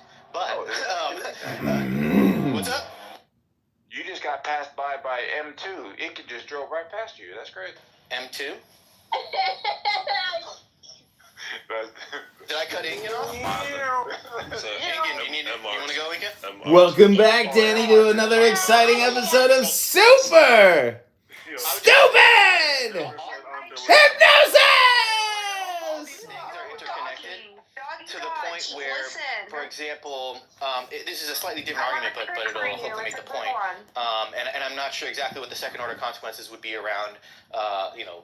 what's up? You just got passed by M2. It could just drove right past you. That's great. M2? Did I cut Ingan off? Ingan, you want to go, Ingan? Welcome back, Danny, to another exciting episode of Super Stupid Hypnosis! To the point where, for example, this is a slightly different argument, but it'll hopefully make the point. And I'm not sure exactly what the second order consequences would be around,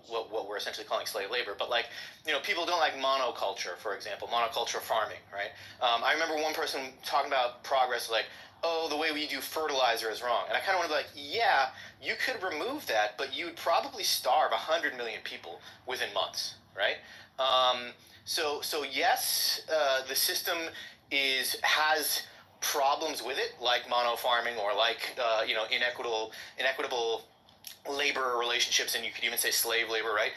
what we're essentially calling slave labor. But people don't like monoculture, for example, monoculture farming, right? I remember one person talking about progress, like, oh, the way we do fertilizer is wrong. And I kind of want to be like, yeah, you could remove that, but you would probably starve 100 million people within months, right? So yes, the system has problems with it, like mono farming or like inequitable labor relationships, and you could even say slave labor, right?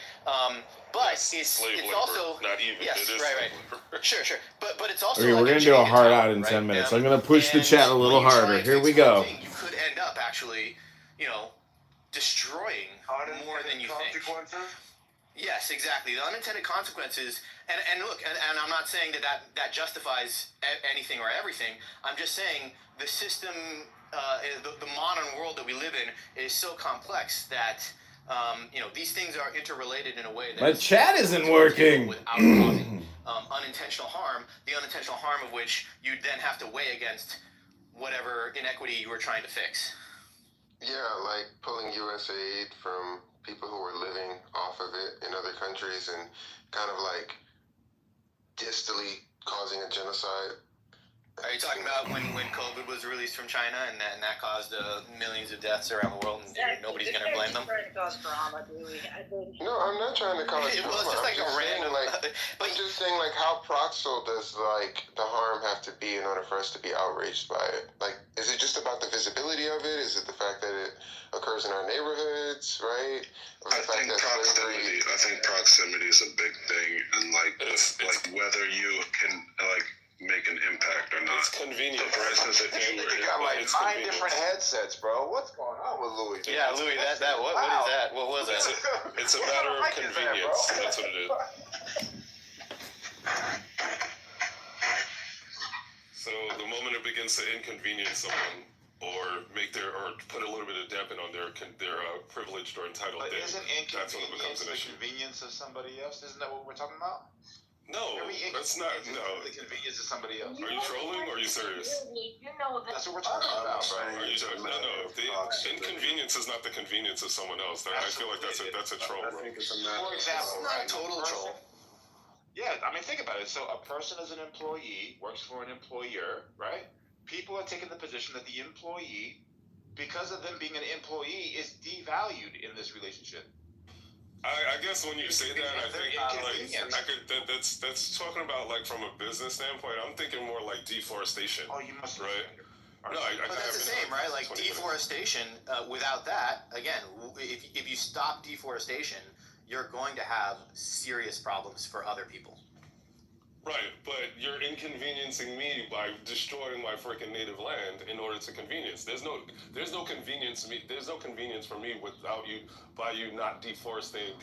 But it's labor, also not even. Yes, it is right. Sure. But it's also Okay, like we're gonna do a hard out in 10 minutes. I'm gonna push the chat a little harder. Here we go. You could end up actually, destroying more than you think. Yes, exactly. The unintended consequences, and look, and I'm not saying that justifies anything or everything. I'm just saying the system, the modern world that we live in is so complex that these things are interrelated in a way that My chat isn't working. without causing unintentional harm. The unintentional harm of which you then have to weigh against whatever inequity you were trying to fix. Yeah, like pulling U.S. aid from people who were living off of it in other countries and kind of like distally causing a genocide. Are you talking about when COVID was released from China and that caused millions of deaths around the world and nobody's going to blame them? Trying to cause drama, Dewey. No, I'm not trying to cause Well, it's just like a random. I'm just saying, like, how proximal does, like, the harm have to be in order for us to be outraged by it? Like, is it just about the visibility of it? Is it the fact that it occurs in our neighborhoods, right? Or I think proximity is a big thing, and like whether you can like make an impact or not. It's convenient. For instance, if you got like 9 different headsets, bro. What's going on with Louis? Yeah, Louis, what is that? What was that? It's a matter of convenience. That's what it is. So the moment it begins to inconvenience someone, or put a little bit of dampen on their privileged or entitled day, that's when it becomes an issue. Convenience of somebody else, isn't that what we're talking about? No, that's not. No, the convenience of somebody else. Are you trolling or are you serious? That's what we're talking about, bro. Are you talking? No. The inconvenience is not the convenience of someone else. I feel like that's a troll, bro. For example, it's not a total troll. Yeah, I mean, think about it. So a person is an employee, works for an employer, right? People are taking the position that the employee, because of them being an employee, is devalued in this relationship. I guess when you say that, I think that's talking about like from a business standpoint. I'm thinking more like deforestation. Oh, you must right. No, but that's the same, right? Like deforestation. Without that, again, if you stop deforestation, you're going to have serious problems for other people. Right, but you're inconveniencing me by destroying my freaking native land in order to convenience. There's no convenience. There's no convenience for me without you not deforestifying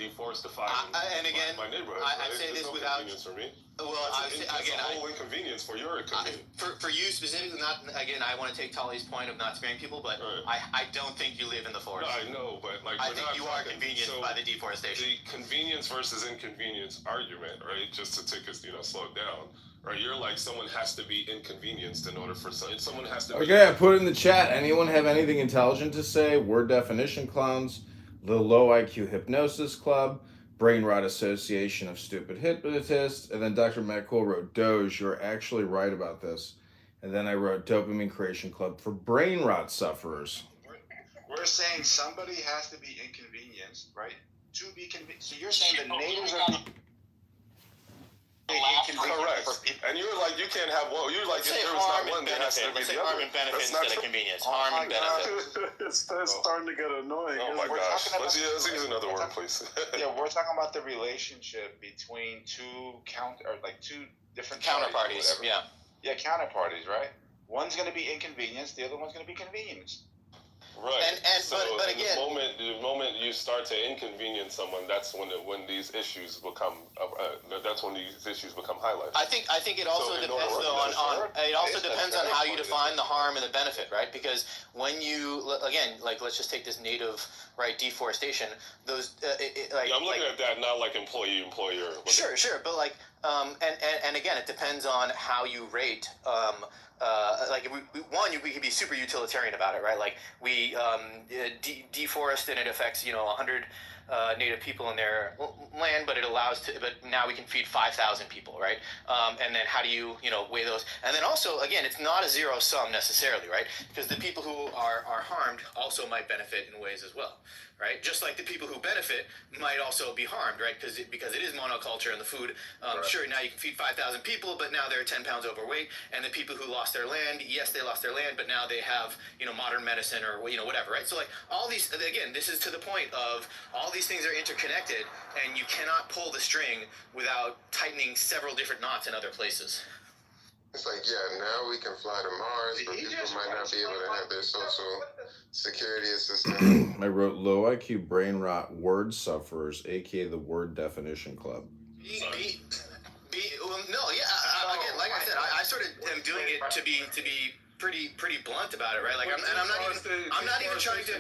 and again, my neighborhood. I say this without convenience for me. Well, it's a whole inconvenience for your inconvenience. For you specifically, not again. I want to take Tolly's point of not sparing people, but I don't think you live in the forest. No, I know, but like I think you are convenienced by the deforestation. The convenience versus inconvenience argument, right? Just to take us, slow it down. Right, you're like someone has to be inconvenienced in order for someone has to. Okay, I put it in the chat. Anyone have anything intelligent to say? Word definition clowns, the Low IQ Hypnosis Club, Brain Rot Association of Stupid Hypnotists, and then Dr. Matt Cole wrote, Doge, you're actually right about this. And then I wrote Dopamine Creation Club for brain rot sufferers. We're saying somebody has to be inconvenienced, right? To be convinced. So you're saying the natives are correct. And you're like, you can't have one. You're like, if there was not one, there has to be the other. Harm and benefit instead of convenience. Harm and benefit. It's starting to get annoying. Oh my gosh. Let's use another word, please. Yeah, we're talking about the relationship between two different counterparties. Yeah, counterparties, right? One's going to be inconvenienced, the other one's going to be convenienced. Right. But again, the moment you start to inconvenience someone, that's when these issues become. That's when these issues become highlighted. I think it also depends on how you define the harm and the benefit, right? Because when you let's just take this native deforestation. Those I'm looking at that not like employee employer. Sure, but and again, it depends on how you rate. We could be super utilitarian about it, right? Like we deforest and it affects 100 native people in their land, but now we can feed 5,000 people, right? And then how do you weigh those? And then also, again, it's not a zero sum necessarily, right? Because the people who are harmed also might benefit in ways as well, right? Just like the people who benefit might also be harmed, right? Because it is monoculture and the food. Sure, now you can feed 5,000 people, but now they're 10 pounds overweight. And the people who lost their land, yes, they lost their land, but now they have modern medicine or whatever, right? So like all these, again, this is to the point of all these things are interconnected, and you cannot pull the string without tightening several different knots in other places. It's like, now we can fly to Mars, but people might not be able to have their social security assistance. I wrote low IQ brain rot word sufferers, aka the Word Definition Club. Again, like I said, I sort of am doing it to be pretty blunt about it, right? Like, I'm not even trying to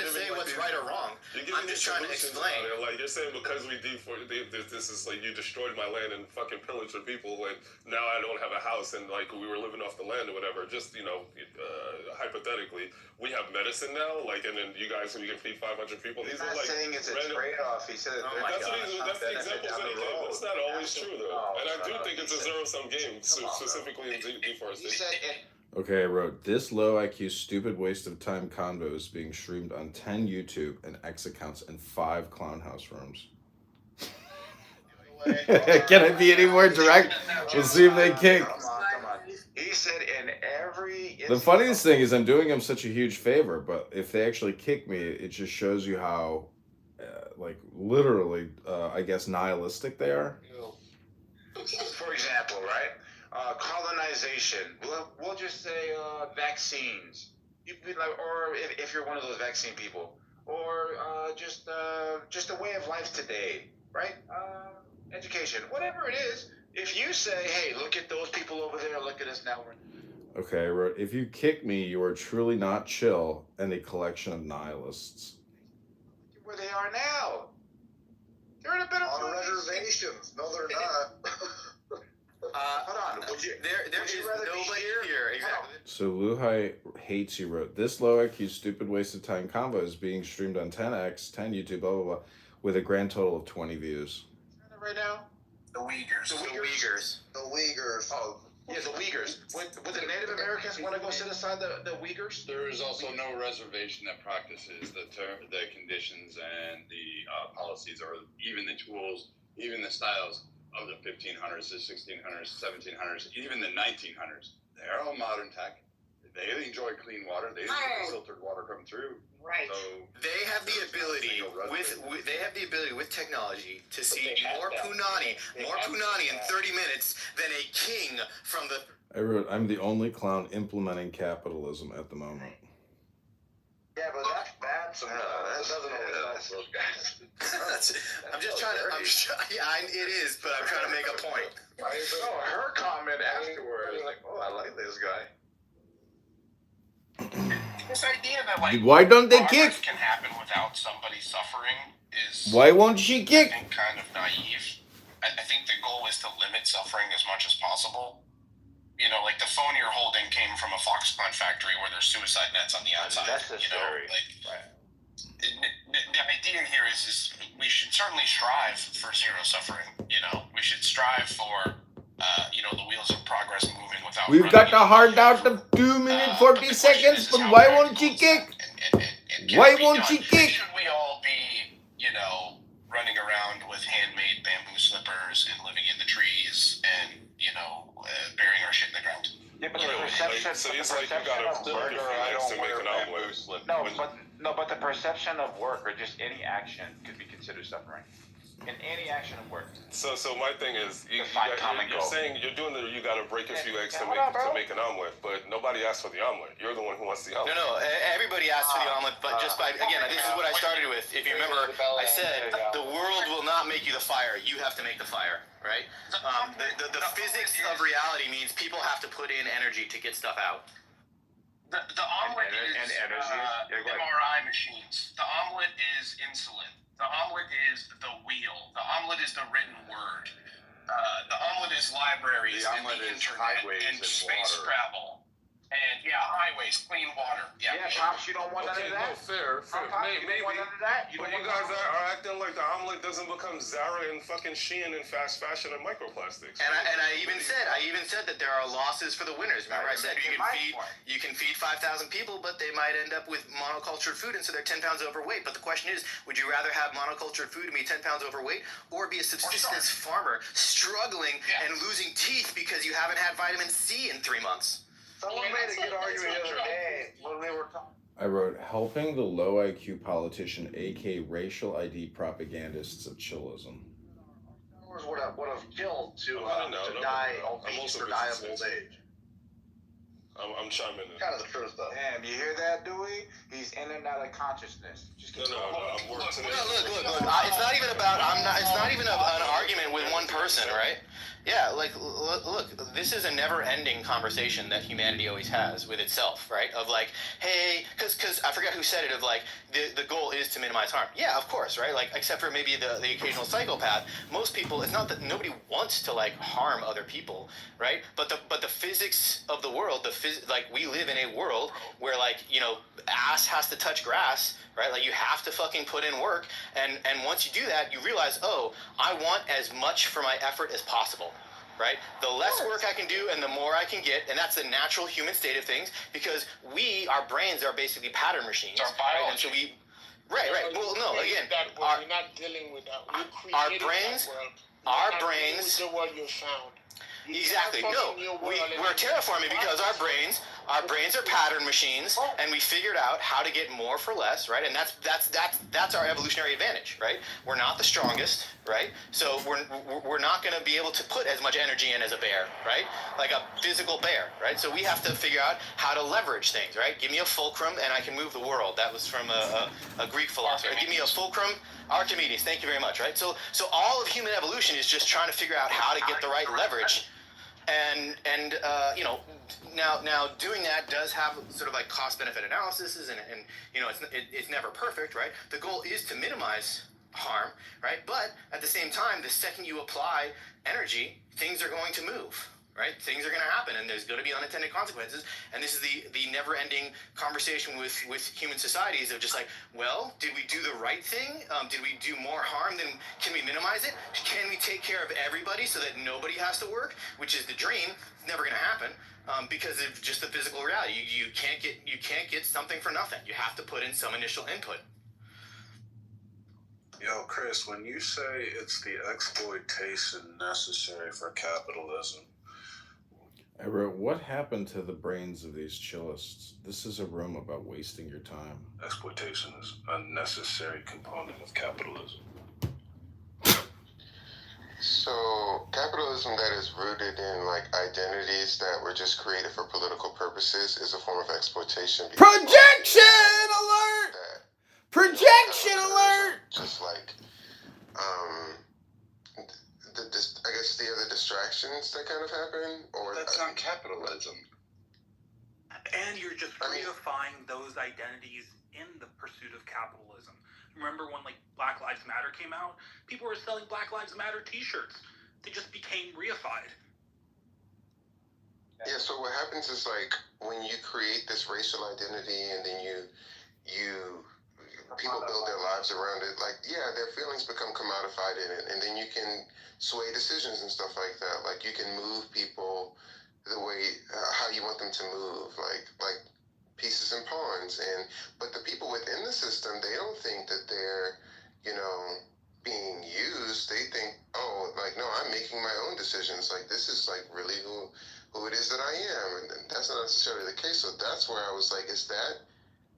say what's right or wrong. I'm just trying to explain. Like, you're saying because this is like you destroyed my land and fucking pillaged the people, and now I don't have a house and like we were living off the land or whatever. Just hypothetically, we have medicine now, like, and then you guys we can feed 500 people. He's not saying it's a trade-off. He said that's the examples that he gave. That's not always true though, and I do think it's a zero-sum game, specifically in deforestation. Okay, I wrote, this low IQ, stupid waste of time convo is being streamed on 10 YouTube and X accounts and 5 clown house rooms. Can I be any more direct? We'll see if they kick. Come on. He said in every... The funniest thing is I'm doing him such a huge favor, but if they actually kick me, it just shows you how, literally, I guess, nihilistic they are. For example, right? Colonization. We'll just say vaccines. Or if you're one of those vaccine people, or just a way of life today, right? Education, whatever it is. If you say, "Hey, look at those people over there. Look at us now." Okay, I wrote, if you kick me, you are truly not chill and a collection of nihilists. Where they are now. They're in a better on reservations. No, they're not. Hold on. There is nobody here. Exactly. So Luhai hates you wrote, this low IQ stupid waste of time convo is being streamed on 10X, 10 YouTube, blah, blah, blah, with a grand total of 20 views. Right now? The Uyghurs. The Uyghurs. Oh, yeah, the Uyghurs. Would the Native Americans want to go sit aside the Uyghurs? There is also no reservation that practices the conditions and the policies, or even the tools, even the styles of the 1500s, the 1600s, 1700s, even the 1900s. They're all modern tech. They enjoy clean water. They enjoy filtered water come through. Right. So they have the ability with technology to see more punani in 30 minutes than a king from the. I wrote, I'm the only clown implementing capitalism at the moment. Yeah, but that's bad somehow. That doesn't always help those guys. I'm just trying to. It is, but I'm trying to make a point. Her comment afterwards, like, oh, I like this guy. This idea that why don't they kick? Can happen without somebody suffering is. Why won't she kick? I think kind of naive. I think the goal is to limit suffering as much as possible. You know, like the phone you're holding came from a Foxconn factory where there's suicide nets on the outside. The idea here is we should certainly strive for zero suffering. You know, we should strive for the wheels of progress moving without. We've got the hard out of 2 minutes 40 seconds, but why won't she kick? Why won't she kick? Should we all be, running around with handmade bamboo slippers and living in the trees and, burying our shit in the ground? Yeah, but the perception. So it's like you gotta work your legs to make an omelet. But the perception of work or just any action could be considered suffering. In any action of work. So my thing is, you're saying you're doing you got to break a few eggs to make an omelet, but nobody asked for the omelet. You're the one who wants the omelet. No, everybody asked for the omelet, but just by again, this is what I started with. If you remember, I said the world will not make you the fire. You have to make the fire, right? The physics of reality means people have to put in energy to get stuff out. The omelet is MRI machines. The omelet is insulin. The omelet is the wheel. The omelet is the written word. The omelet is libraries and the internet and space travel. And highways, clean water. Yeah, Pops, you don't want none of that? Fair. Maybe. You want none of that? But you guys are acting like the omelet doesn't become Zara and fucking Shein and fast fashion and microplastics. And I even said that there are losses for the winners. Remember, I said you can feed 5,000 people, but they might end up with monocultured food, and so they're 10 pounds overweight. But the question is, would you rather have monocultured food and be 10 pounds overweight, or be a subsistence farmer struggling and losing teeth because you haven't had vitamin C in 3 months? Someone made a good argument the other day when we were talking. I wrote, helping the low IQ politician, aka racial ID propagandists of chillism. Would have killed to die of old age. I'm chiming in. Kind of the truth, though. Damn, you hear that, Dewey? He's in and out of consciousness. No, I'm working. Look. It's not even about. It's not even an argument with one person, right? Yeah, like, look, this is a never-ending conversation that humanity always has with itself, right? Of like, hey, because I forget who said it, of like, the goal is to minimize harm. Yeah, of course, right? Like, except for maybe the occasional psychopath, most people, it's not that nobody wants to, like, harm other people, right? But the physics of the world, like, we live in a world where, like, you know, ass has to touch grass, right? Like, you have to fucking put in work, and once you do that, you realize, oh, I want as much for my effort as possible. Right? The less work I can do and the more I can get, and that's the natural human state of things, because our brains are basically pattern machines. Our biology. Right? And so right. Well, no, again, you're not dealing with that. Our brains, with the world you found. Exactly. No, we're terraforming because our brains are pattern machines, and we figured out how to get more for less, right? And that's our evolutionary advantage, right? We're not the strongest, right? So we're not going to be able to put as much energy in as a bear, right? Like a physical bear, right? So we have to figure out how to leverage things, right? Give me a fulcrum, and I can move the world. That was from a Greek philosopher. Give me a fulcrum, Archimedes. Thank you very much, right? So all of human evolution is just trying to figure out how to get the right leverage. And you know, now doing that does have sort of like cost benefit analysis, and you know, it's never perfect, right? The goal is to minimize harm, right? But at the same time, the second you apply energy, things are going to move, right? Things are going to happen, and there's going to be unintended consequences. And this is the never-ending conversation with human societies of just like, well, did we do the right thing? Did we do more harm than? Can we minimize it? Can we take care of everybody so that nobody has to work? Which is the dream. It's never going to happen because of just the physical reality. You can't get something for nothing. You have to put in some initial input. Yo, Chris, when you say it's the exploitation necessary for capitalism, I wrote, what happened to the brains of these chillists? This is a room about wasting your time. Exploitation is a necessary component of capitalism. So, capitalism that is rooted in, like, identities that were just created for political purposes is a form of exploitation. Projection alert! Projection alert! Just like, I guess the other distractions that kind of happen, or that's not capitalism. And you're just reifying those identities in the pursuit of capitalism. Remember when like Black Lives Matter came out? People were selling Black Lives Matter t-shirts. They just became reified. Yeah, so what happens is like when you create this racial identity and then you people build their lives around it, like, yeah, their feelings become commodified in it, and then you can sway decisions and stuff like that. Like, you can move people the way, how you want them to move, like pieces and pawns. But the people within the system, they don't think that they're, you know, being used. They think, oh, like, no, I'm making my own decisions. Like, this is, like, really who it is that I am. And that's not necessarily the case. So that's where I was like, is that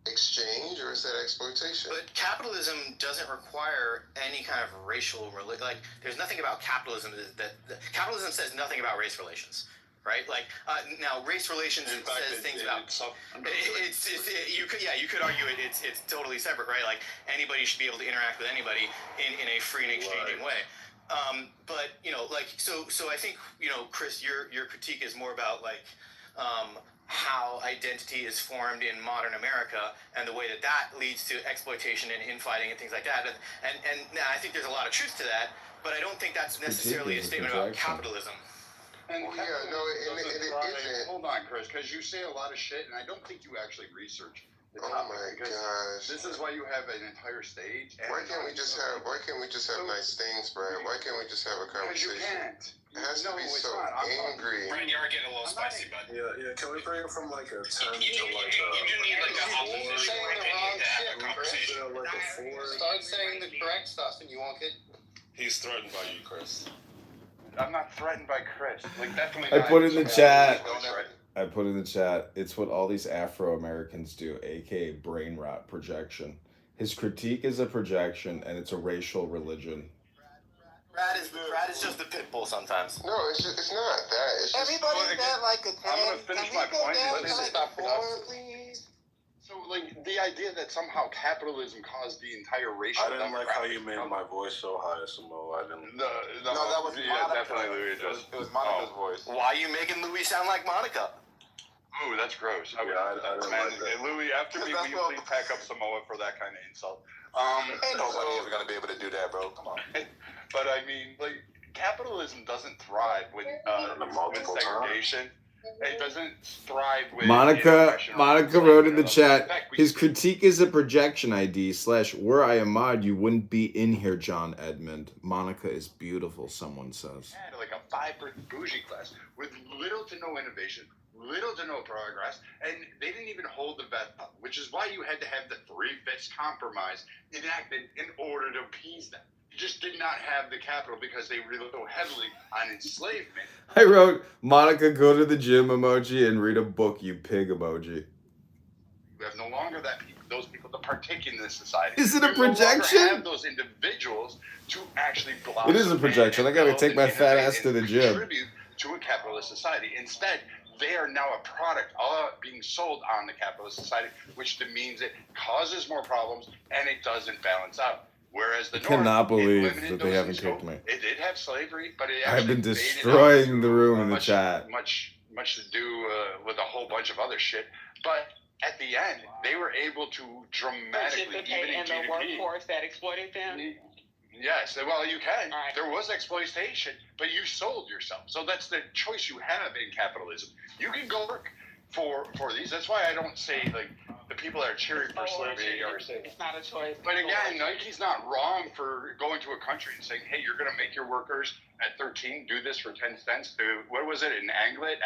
exchange or is that exploitation? But capitalism doesn't require any kind of racial like. There's nothing about capitalism that capitalism says nothing about race relations, right? Like now, race relations says things about. You could argue it's totally separate, right? Like anybody should be able to interact with anybody in a free and exchanging way. But you know, like so I think, you know, Chris, your critique is more about like. How identity is formed in modern America and the way that leads to exploitation and infighting and things like that. And I think there's a lot of truth to that, but I don't think that's necessarily a statement about capitalism. And it isn't. Hold on, Chris, because you say a lot of shit, and I don't think you actually research the topic. Oh my gosh! This is why you have an entire stage. Why can't we just have nice things, Brian? Why can't we just have a conversation? Because you can't. It has to be so angry. Brian, you are getting a little spicy, bud. Yeah. Can we bring it from like a 10 to like a? You do need like a opposition opinion to have a conversation. Like a 4. Start saying the correct stuff, and you won't get. He's threatened by you, Chris. I'm not threatened by Chris. Like definitely. I put in the chat. I put in the chat. It's what all these Afro-Americans do, aka brain rot projection. His critique is a projection, and it's a racial religion. Brad is just a pit bull sometimes. No, it's not that. It's Everybody's at like a 10. I'm gonna finish my point. Can we go down to like a 4, please? So like the idea that somehow capitalism caused the entire racial. I didn't like how you made my voice so high, Samo. I didn't. No, that was Monica. Definitely Louis. It was Monica's voice. Why are you making Louis sound like Monica? Ooh, that's gross. I didn't like that. Louis, after me, will you please pack up Samoa for that kind of insult? Ain't nobody ever gonna be able to do that, bro. Come on. But I mean, like, capitalism doesn't thrive with segregation. It doesn't thrive with Monica wrote in the chat, his critique is a projection ID / were I a mod, you wouldn't be in here, John Edmund. Monica is beautiful, someone says. Had like a 5% bougie class with little to no innovation, little to no progress, and they didn't even hold the vet up, which is why you had to have the 3/5 compromise enacted in order to appease them. You just did not have the capital because they relied so heavily on enslavement. I wrote, Monica, go to the gym emoji and read a book, you pig emoji. You have no longer those people to partake in this society. Is it a You no longer projection? have those individuals to actually blossom. It is a projection. I gotta take my fat ass to the gym. Contribute to a capitalist society. Instead, they are now a product being sold on the capitalist society, which means it causes more problems and it doesn't balance out. Whereas the I cannot North, it believe limited that they those haven't in scope. kicked me. It did have slavery, but it I've actually been made it destroying out the room in the much, chat. much to do with a whole bunch of other shit. But at the end, they were able to dramatically participate in the workforce that exploited them. Yes, well, you can. Right. There was exploitation, but you sold yourself. So that's the choice you have in capitalism. You can go work for these. That's why I don't say, like, the people that are cheering for slavery are saying. It's not a choice. But again, Nike's not wrong for going to a country and saying, hey, you're going to make your workers at 13 do this for 10 cents to, what was it, an aglet,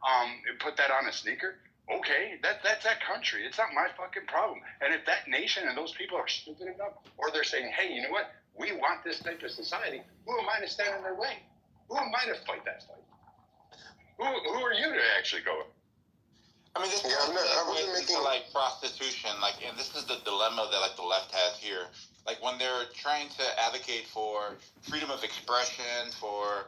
and put that on a sneaker. Okay, that's that country. It's not my fucking problem. And if that nation and those people are stupid enough, or they're saying, hey, you know what? We want this type of society. Who am I to stand in their way? Who am I to fight that fight? Who are you to actually go? I mean, this I wasn't making like prostitution, like, and this is the dilemma that like the left has here. Like when they're trying to advocate for freedom of expression, for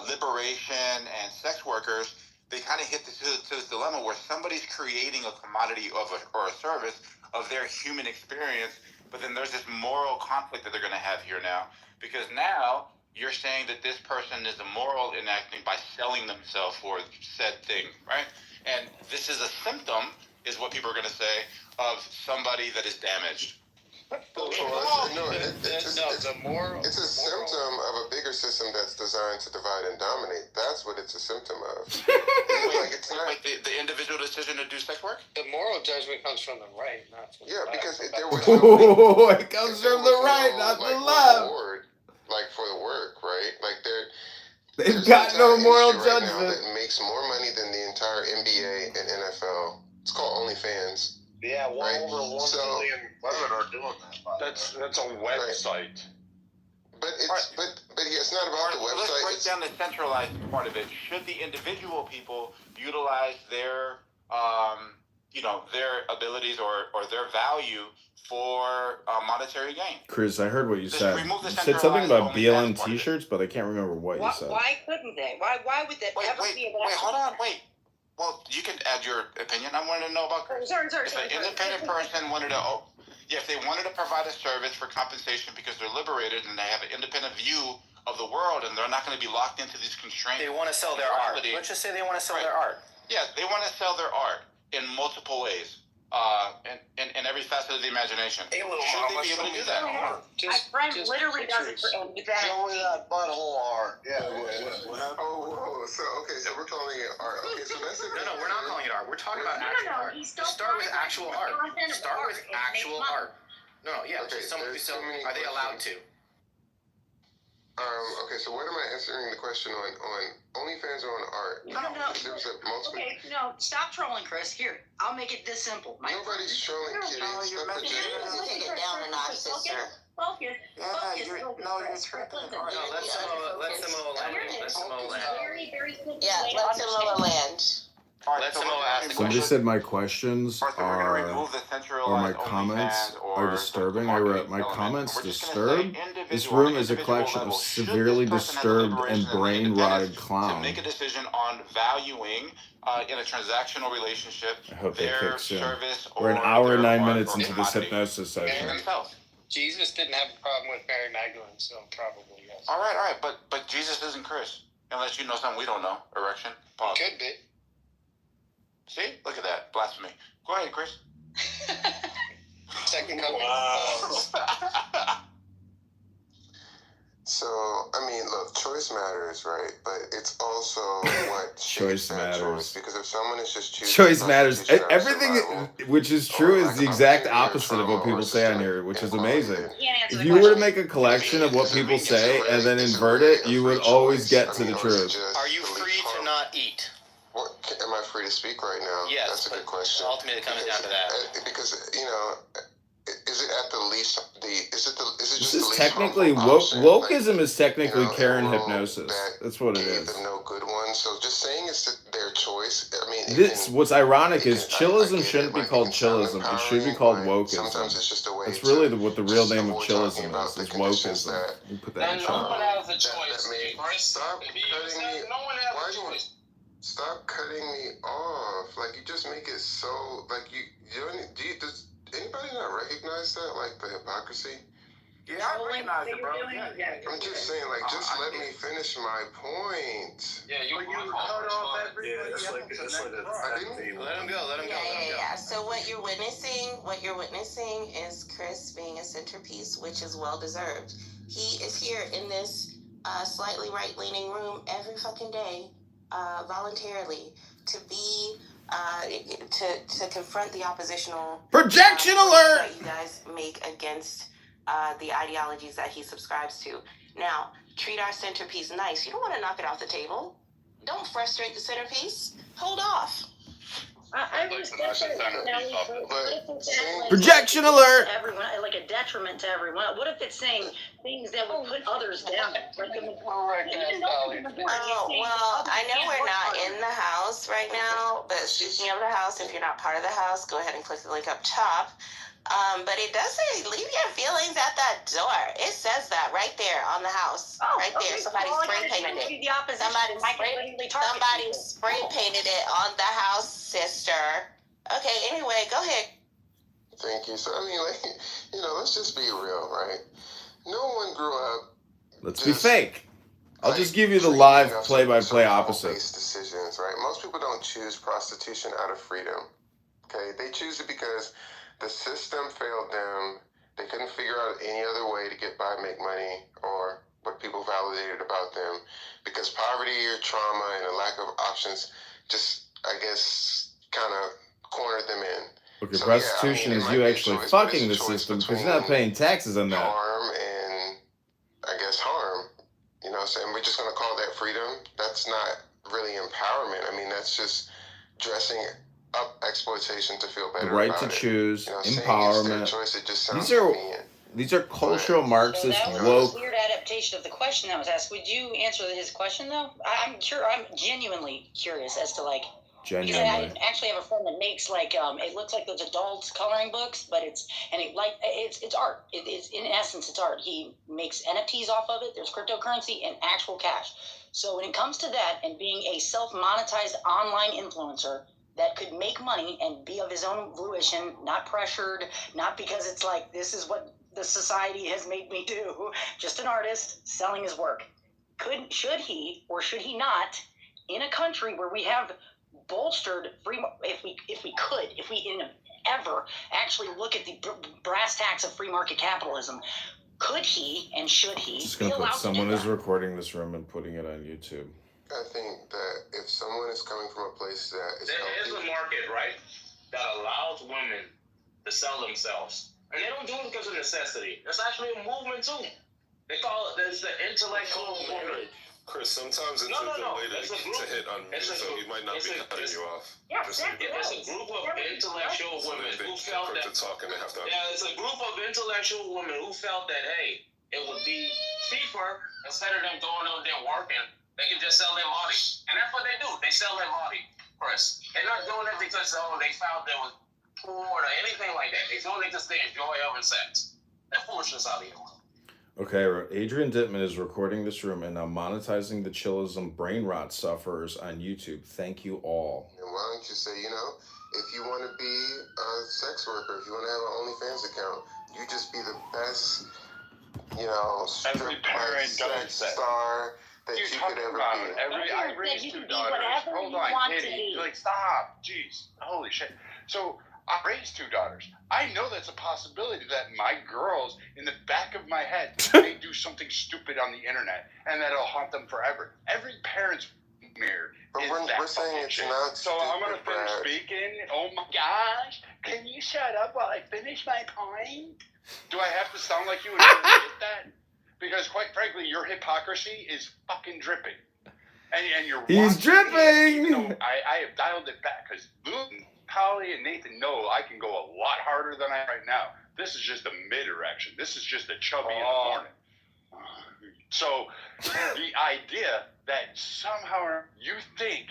liberation, and sex workers, they kind of hit to this dilemma where somebody's creating a commodity or a service of their human experience, but then there's this moral conflict that they're going to have here now, because now you're saying that this person is immoral enacting by selling themselves for said thing, right? And this is a symptom, is what people are going to say, of somebody that is damaged. It's a symptom of a bigger system that's designed to divide and dominate. That's what it's a symptom of. Like the individual decision to do sex work? The moral judgment comes from the right, not from the left. Because if there was Oh, it comes from the right, not the left. reward, like for the work, right? Like They've got no moral right now judgment. that makes more money than the entire NBA and NFL. It's called OnlyFans. Yeah, over 1 million women are doing that. That's a website. But it's it's not about the Let's website. break down the centralized part of it. Should the individual people utilize their their abilities or their value for monetary gain? Chris, I heard what you Just said. remove the You said something about centralized BLM t-shirts, but I can't remember what you said. Why couldn't they? Why would that ever be an Wait, hold on, wait. Well, you can add your opinion. I wanted to know about Chris. Sorry. If an independent person wanted to, if they wanted to provide a service for compensation because they're liberated and they have an independent view of the world and they're not going to be locked into these constraints. They want to sell their art. Let's just say they want to sell their art. Yeah, they want to sell their art in multiple ways, in every facet of the imagination. Hey, little Should mama, they be able to do that? My friend literally does it for that. Show me that butthole art. Yeah. So we're calling it art. Okay, so that's No, we're not calling it art. We're talking about actual art. Start with actual art. Start with actual art. No, yeah. Okay, Are they allowed to? Okay, so what am I answering the question on OnlyFans or on art? No. There was a multiple. Okay, no, stop trolling, Chris. Here, I'll make it this simple. Nobody's trolling, Kitty. Stop projecting. Take it down a notch, sister. Focus. You're tripping. No, let Samoa land. Yeah, let Samoa land. Let Samoa ask the Somebody question. said my questions We're going to are, remove the or centralized my comments OnlyFans or are the disturbing. I wrote, my element. comments We're just going to say disturb? This individual, on room an is a individual collection of level, should severely this person have the disturbed liberation and and the brain-rotted independence to clown. make a decision on valuing in a transactional relationship I hope they their kick soon. service We're an or hour and their 9 art minutes or into this commodity hypnosis session. themselves. Jesus didn't have a problem with Mary Magdalene, so probably yes. All right, but Jesus isn't Chris. Unless you know something we don't know. Erection. Pause. Could be. See? Look at that. Blasphemy. Go ahead, Chris. Second coming. So, I mean, look, choice matters, right? But it's also what Choice that matters. choice. Because if someone is just choosing Choice matters. prostitution out of Everything survival, which is true is the exact opposite of what people say on here, which is amazing. If you were to make a collection of what people say and then invert it, you would always get to the truth. Are you free to not eat? What, am I free to speak right now? Yes, that's a good question. Ultimately, it comes down to that. Because you know, is it at the least This is technically wokeism is technically Karen hypnosis. That's what it is. Them no good one. So just saying it's their choice. I mean, This what's ironic is chillism shouldn't be called chillism. It should be called wokeism. That's really what the real name of chillism is wokeism. You put that in chat. No one has a choice. Stop cutting me. Why do you stop cutting me off? Like you just make it so like you does anybody not recognize that, like the hypocrisy? Yeah, I recognize it, bro. Yeah. I'm just saying, like, just let me finish my point. Yeah, you cut off everybody. Yeah, it's like Let him go. Yeah. So what you're witnessing is Chris being a centerpiece, which is well deserved. He is here in this slightly right-leaning room every fucking day, voluntarily, to be to confront the oppositional projection alert that you guys make against the ideologies that he subscribes to. Now, treat our centerpiece nice. You don't want to knock it off the table. Don't frustrate the centerpiece. Hold off. I was projection alert. Everyone, like a detriment to everyone. What if it's saying things that would put others down? Like well, I know we're not in the house right now, but speaking of the house, if you're not part of the house, go ahead and click the link up top. But it does say leave your feelings at that door. It says that right there on the house. Right there. Somebody spray painted it. Somebody spray painted it on the house, sister. Okay, anyway, go ahead. Thank you. So, I mean, like, you know, let's just be real, right? No one grew up. Let's be fake. I'll just give you the live play-by-play opposite. Decisions, right? Most people don't choose prostitution out of freedom. Okay, they choose it because the system failed them. They couldn't figure out any other way to get by, make money, or what people validated about them. Because poverty or trauma and a lack of options just, I guess, kind of cornered them in. Okay, so, prostitution is you actually fucking the system because you're not paying taxes on that. Harm and, I guess, harm. You know what I'm saying? We're just going to call that freedom. That's not really empowerment. I mean, that's just dressing up exploitation to feel better. The right about to it. choose, you know, empowerment. Choice, it just sounds These are cultural Marxist so that was woke. a weird adaptation of the question that was asked. Would you answer his question though? I'm genuinely curious as to like. Because I actually have a friend that makes like it looks like those adult coloring books, but it's art. It's in essence it's art. He makes NFTs off of it. There's cryptocurrency and actual cash. So when it comes to that and being a self-monetized online influencer that could make money and be of his own volition, not pressured, not because it's like this is what the society has made me do. Just an artist selling his work. Should he or should he not, in a country where we have bolstered free, if we ever actually look at the brass tacks of free market capitalism, could he and should he just gonna put someone is recording this room and putting it on YouTube. I think that if someone is coming from a place that is there is a market, right, that allows women to sell themselves, and they don't do it because of necessity. It's actually a movement too. They call it the intellectual woman. Chris, sometimes it's a good way to hit on me, so he might not be cutting you off. Yeah, it's a group of intellectual women who felt that. It's a group of intellectual women who felt that hey, it would be cheaper instead of them going out there working. They can just sell their body, and that's what they do. They sell their body. Chris. They're not doing it because they found there was porn or anything like that. They're doing it because they enjoy having sex. That foolishness out of here. Okay, Adrian Dittman is recording this room and now monetizing the chillism brain rot sufferers on YouTube. Thank you all. And why don't you say, if you want to be a sex worker, if you want to have an OnlyFans account, you just be the best, every parent sex star that you could ever be. I raised 2 daughters. Hold on, Kitty. Like, stop. Jeez. Holy shit. So, I raised 2 daughters. I know that's a possibility that my girls, in the back of my head, may do something stupid on the internet, and that'll haunt them forever. Every parent's mirror is that fucking shit. So I'm gonna finish speaking. Oh my gosh! Can you shut up while I finish my point? Do I have to sound like you in order to get that? Because quite frankly, your hypocrisy is fucking dripping. And you're He's dripping! Even though I have dialed it back, because Luke, Holly, and Nathan know I can go a lot harder than I am right now. This is just a mid-erection. This is just a chubby in the morning. So the idea that somehow you think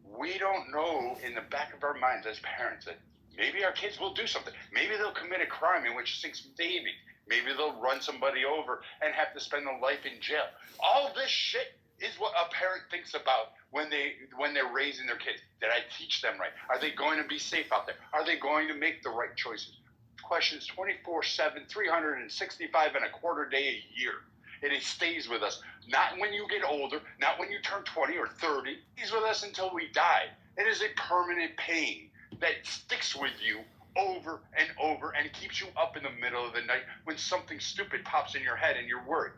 we don't know in the back of our minds as parents that maybe our kids will do something. Maybe they'll commit a crime in which sinks baby. Maybe they'll run somebody over and have to spend their life in jail. All this shit is what a parent thinks about when they're raising their kids. Did I teach them right? Are they going to be safe out there? Are they going to make the right choices? Questions 24/7, 365 and a quarter day a year. And it stays with us. Not when you get older, not when you turn 20 or 30. It stays with us until we die. It is a permanent pain that sticks with you over and over and keeps you up in the middle of the night when something stupid pops in your head and you're worried.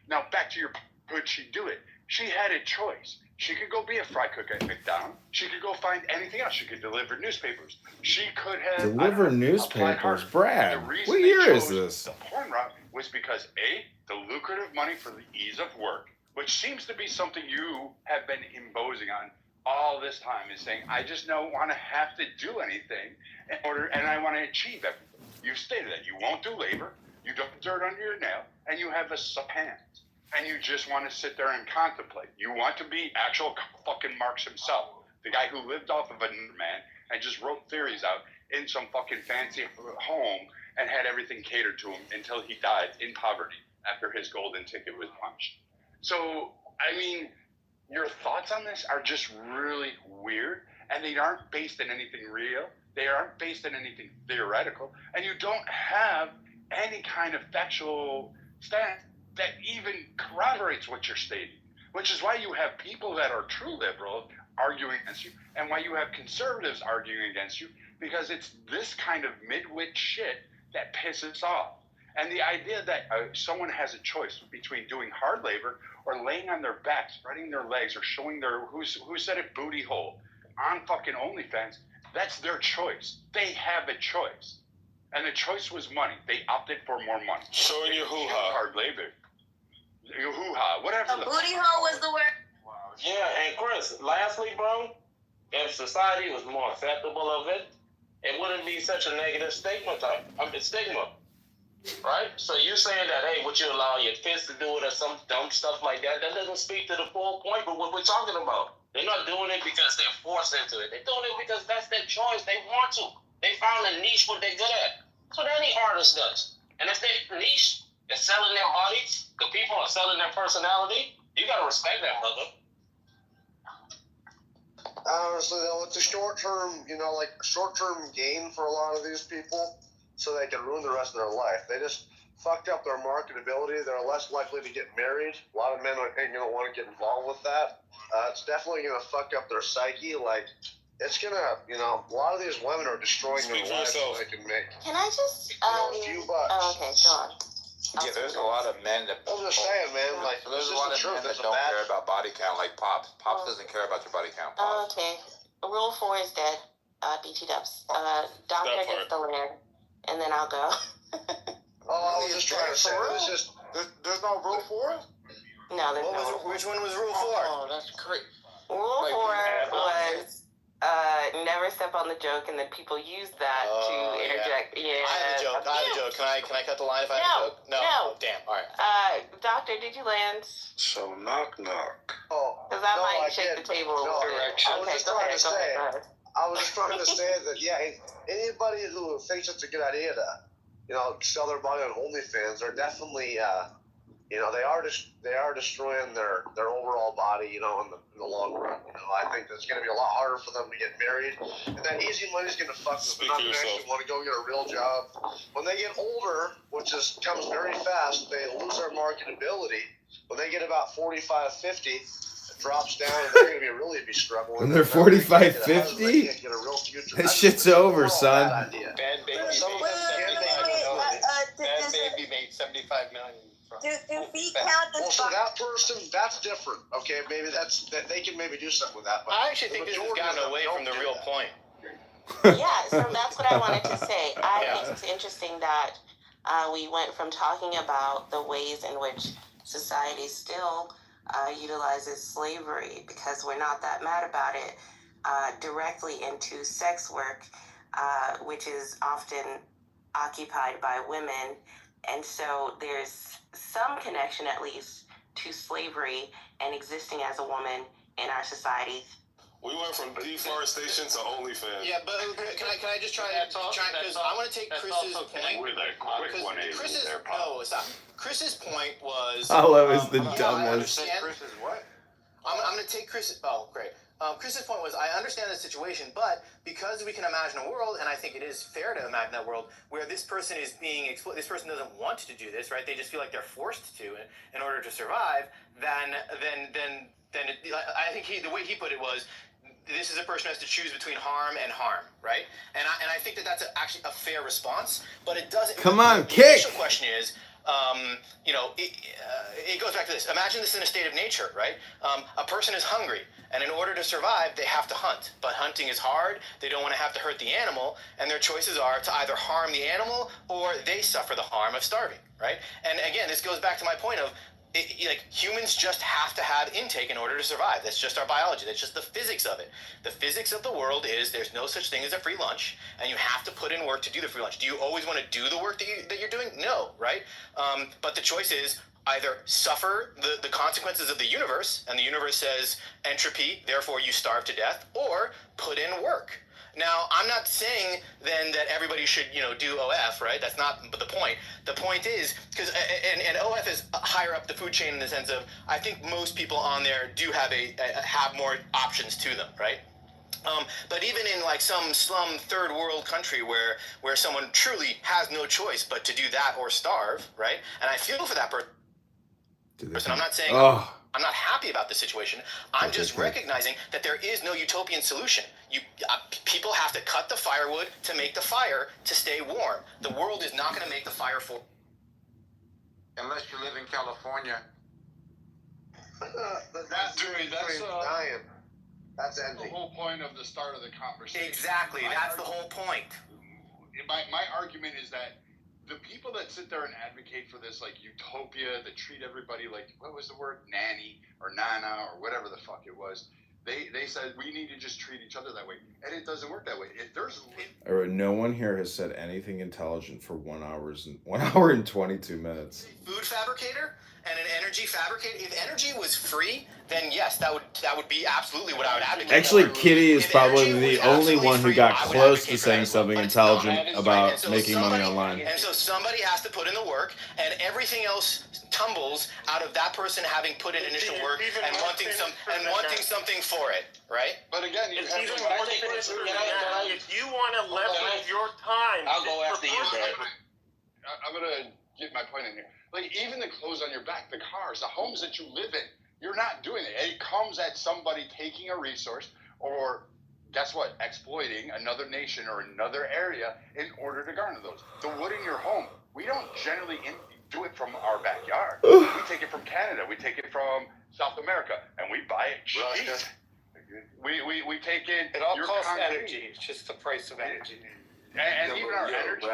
Now, back to your, could she do it? She had a choice. She could go be a fry cook at McDonald's. She could go find anything else. She could deliver newspapers. She could have... Deliver newspapers? Brad, what year is this? The porn route was because, A, the lucrative money for the ease of work, which seems to be something you have been imposing on all this time, is saying, I just don't want to have to do anything and I want to achieve everything. You've stated that you won't do labor, you don't put dirt under your nail, and you have a soft hand. And you just want to sit there and contemplate. You want to be actual fucking Marx himself, the guy who lived off of a man and just wrote theories out in some fucking fancy home and had everything catered to him until he died in poverty after his golden ticket was punched. So, I mean, your thoughts on this are just really weird, and they aren't based in anything real. They aren't based in anything theoretical, and you don't have any kind of factual stance that even corroborates what you're stating, which is why you have people that are true liberals arguing against you, and why you have conservatives arguing against you, because it's this kind of midwit shit that pisses off. And the idea that someone has a choice between doing hard labor or laying on their back, spreading their legs, or showing their, who said it, booty hole on fucking OnlyFans, that's their choice. They have a choice. And the choice was money. They opted for more money. Showing your hoo-ha. Hard labor. Your hoo-ha, whatever. A booty hole was the word. Yeah, and Chris, lastly, bro, if society was more acceptable of it, it wouldn't be such a negative stigma. Right? So you're saying that, hey, would you allow your kids to do it or some dumb stuff like that? That doesn't speak to the full point of what we're talking about. They're not doing it because they're forced into it. They're doing it because that's their choice. They want to. They found a niche what they're good at. That's what any artist does. And if their niche is selling their bodies, the people are selling their personality, you got to respect that, brother. Honestly, though, it's a short-term gain for a lot of these people, so they can ruin the rest of their life. They just fucked up their marketability. They're less likely to get married. A lot of men ain't going to want to get involved with that. It's definitely going to fuck up their psyche. It's going to, a lot of these women are destroying their lives so they can make. Can I just, a few bucks. Oh, okay, go on. Yeah, there's a lot of men that. I'm just saying, man. There's a lot of men that don't care about body count, like Pops. Pops doesn't care about your body count. Pops. Okay. Rule 4 is dead. BT dubs. Doctor gets the land, and then I'll go. I was just trying to say, there's no rule 4? No, there's no. Which one was rule 4? Oh, that's great. Rule 4 was never step on the joke, and then people use that to interject. Yeah. I have a joke. Can I cut the line if I have a joke? No. Damn. All right. Doctor, did you land? So knock knock. Oh, Because I no, might I shake didn't. the table. No, Direction. I was just trying to say. I was just trying to say that anybody who thinks it's a good idea to, sell their body on OnlyFans are definitely, they are destroying their overall body, in the long run. I think it's going to be a lot harder for them to get married, and that easy money is going to fuck them. They're not going to actually want to go get a real job. When they get older, which comes very fast, they lose their marketability. When they get about 45, 50, it drops down, and they're going to really be struggling. When they're 45, 50? That shit's over, son. Bad Baby made $75 million. Do feet count as so that person, that's different. Okay, maybe they can maybe do something with that. But I actually think this has gotten away from the real point. Yeah, so that's what I wanted to say. I think it's interesting that we went from talking about the ways in which society still utilizes slavery, because we're not that mad about it, directly into sex work, which is often occupied by women. And so there's some connection, at least, to slavery and existing as a woman in our society. We went from deforestation to OnlyFans. Yeah, but can I just try because I want to take Chris's point. With a quick 180 there, no, stop. Chris's point was. Hello is the I dumbest. understand. Chris's what? I'm going to take Chris. Oh, great. Chris's point was, I understand the situation, but because we can imagine a world, and I think it is fair to imagine that world, where this person is being exploited, this person doesn't want to do this, right? They just feel like they're forced to in order to survive. Then I think the way he put it was, this is a person who has to choose between harm and harm, right? And I think that's actually a fair response, but it doesn't. Come on, the kick. initial question is. It goes back to this. Imagine this in a state of nature, right? A person is hungry, and in order to survive, they have to hunt. But hunting is hard. They don't want to have to hurt the animal, and their choices are to either harm the animal or they suffer the harm of starving, right? And again, this goes back to my point of, humans just have to have intake in order to survive. That's just our biology. That's just the physics of it. The physics of the world is there's no such thing as a free lunch, and you have to put in work to do the free lunch. Do you always want to do the work that you're doing? No, right? But the choice is either suffer the consequences of the universe, and the universe says entropy, therefore you starve to death, or put in work. Now, I'm not saying then that everybody should, do OF, right? That's not the point. The point is, because, and OF is higher up the food chain in the sense of, I think most people on there do have have more options to them, right? But even in like some slum third world country where someone truly has no choice but to do that or starve, right? And I feel for that person. I'm not saying I'm not happy about the situation. I'm just recognizing that there is no utopian solution. People have to cut the firewood to make the fire to stay warm. The world is not going to make the fire for. Unless you live in California. That's the whole point of the start of the conversation. Exactly, that's the whole point. My argument is that the people that sit there and advocate for this, like, utopia, that treat everybody like, what was the word? Nanny or Nana or whatever the fuck it was. They said we need to just treat each other that way. And it doesn't work that way. If there's... No one here has said anything intelligent for 1 hour and 22 minutes. Food fabricator and an energy fabricator. If energy was free, then yes, that would be absolutely what I would advocate. Actually, Kitty is probably the only one who got close to saying something intelligent about making money online. And so somebody has to put in the work, and everything else tumbles out of that person having put in initial work and wanting something for it, right? But again, it's even more if you want to leverage your time. I'll go after you, Dad. I'm gonna get my point in here. Like, even the clothes on your back, the cars, the homes that you live in, you're not doing it. It comes at somebody taking a resource or, guess what, exploiting another nation or another area in order to garner those. The wood in your home, we don't generally do it from our backyard. We take it from Canada. We take it from South America, and we buy it cheap. We take in... It all your costs concrete. energy. It's just the price of energy. And even our energy...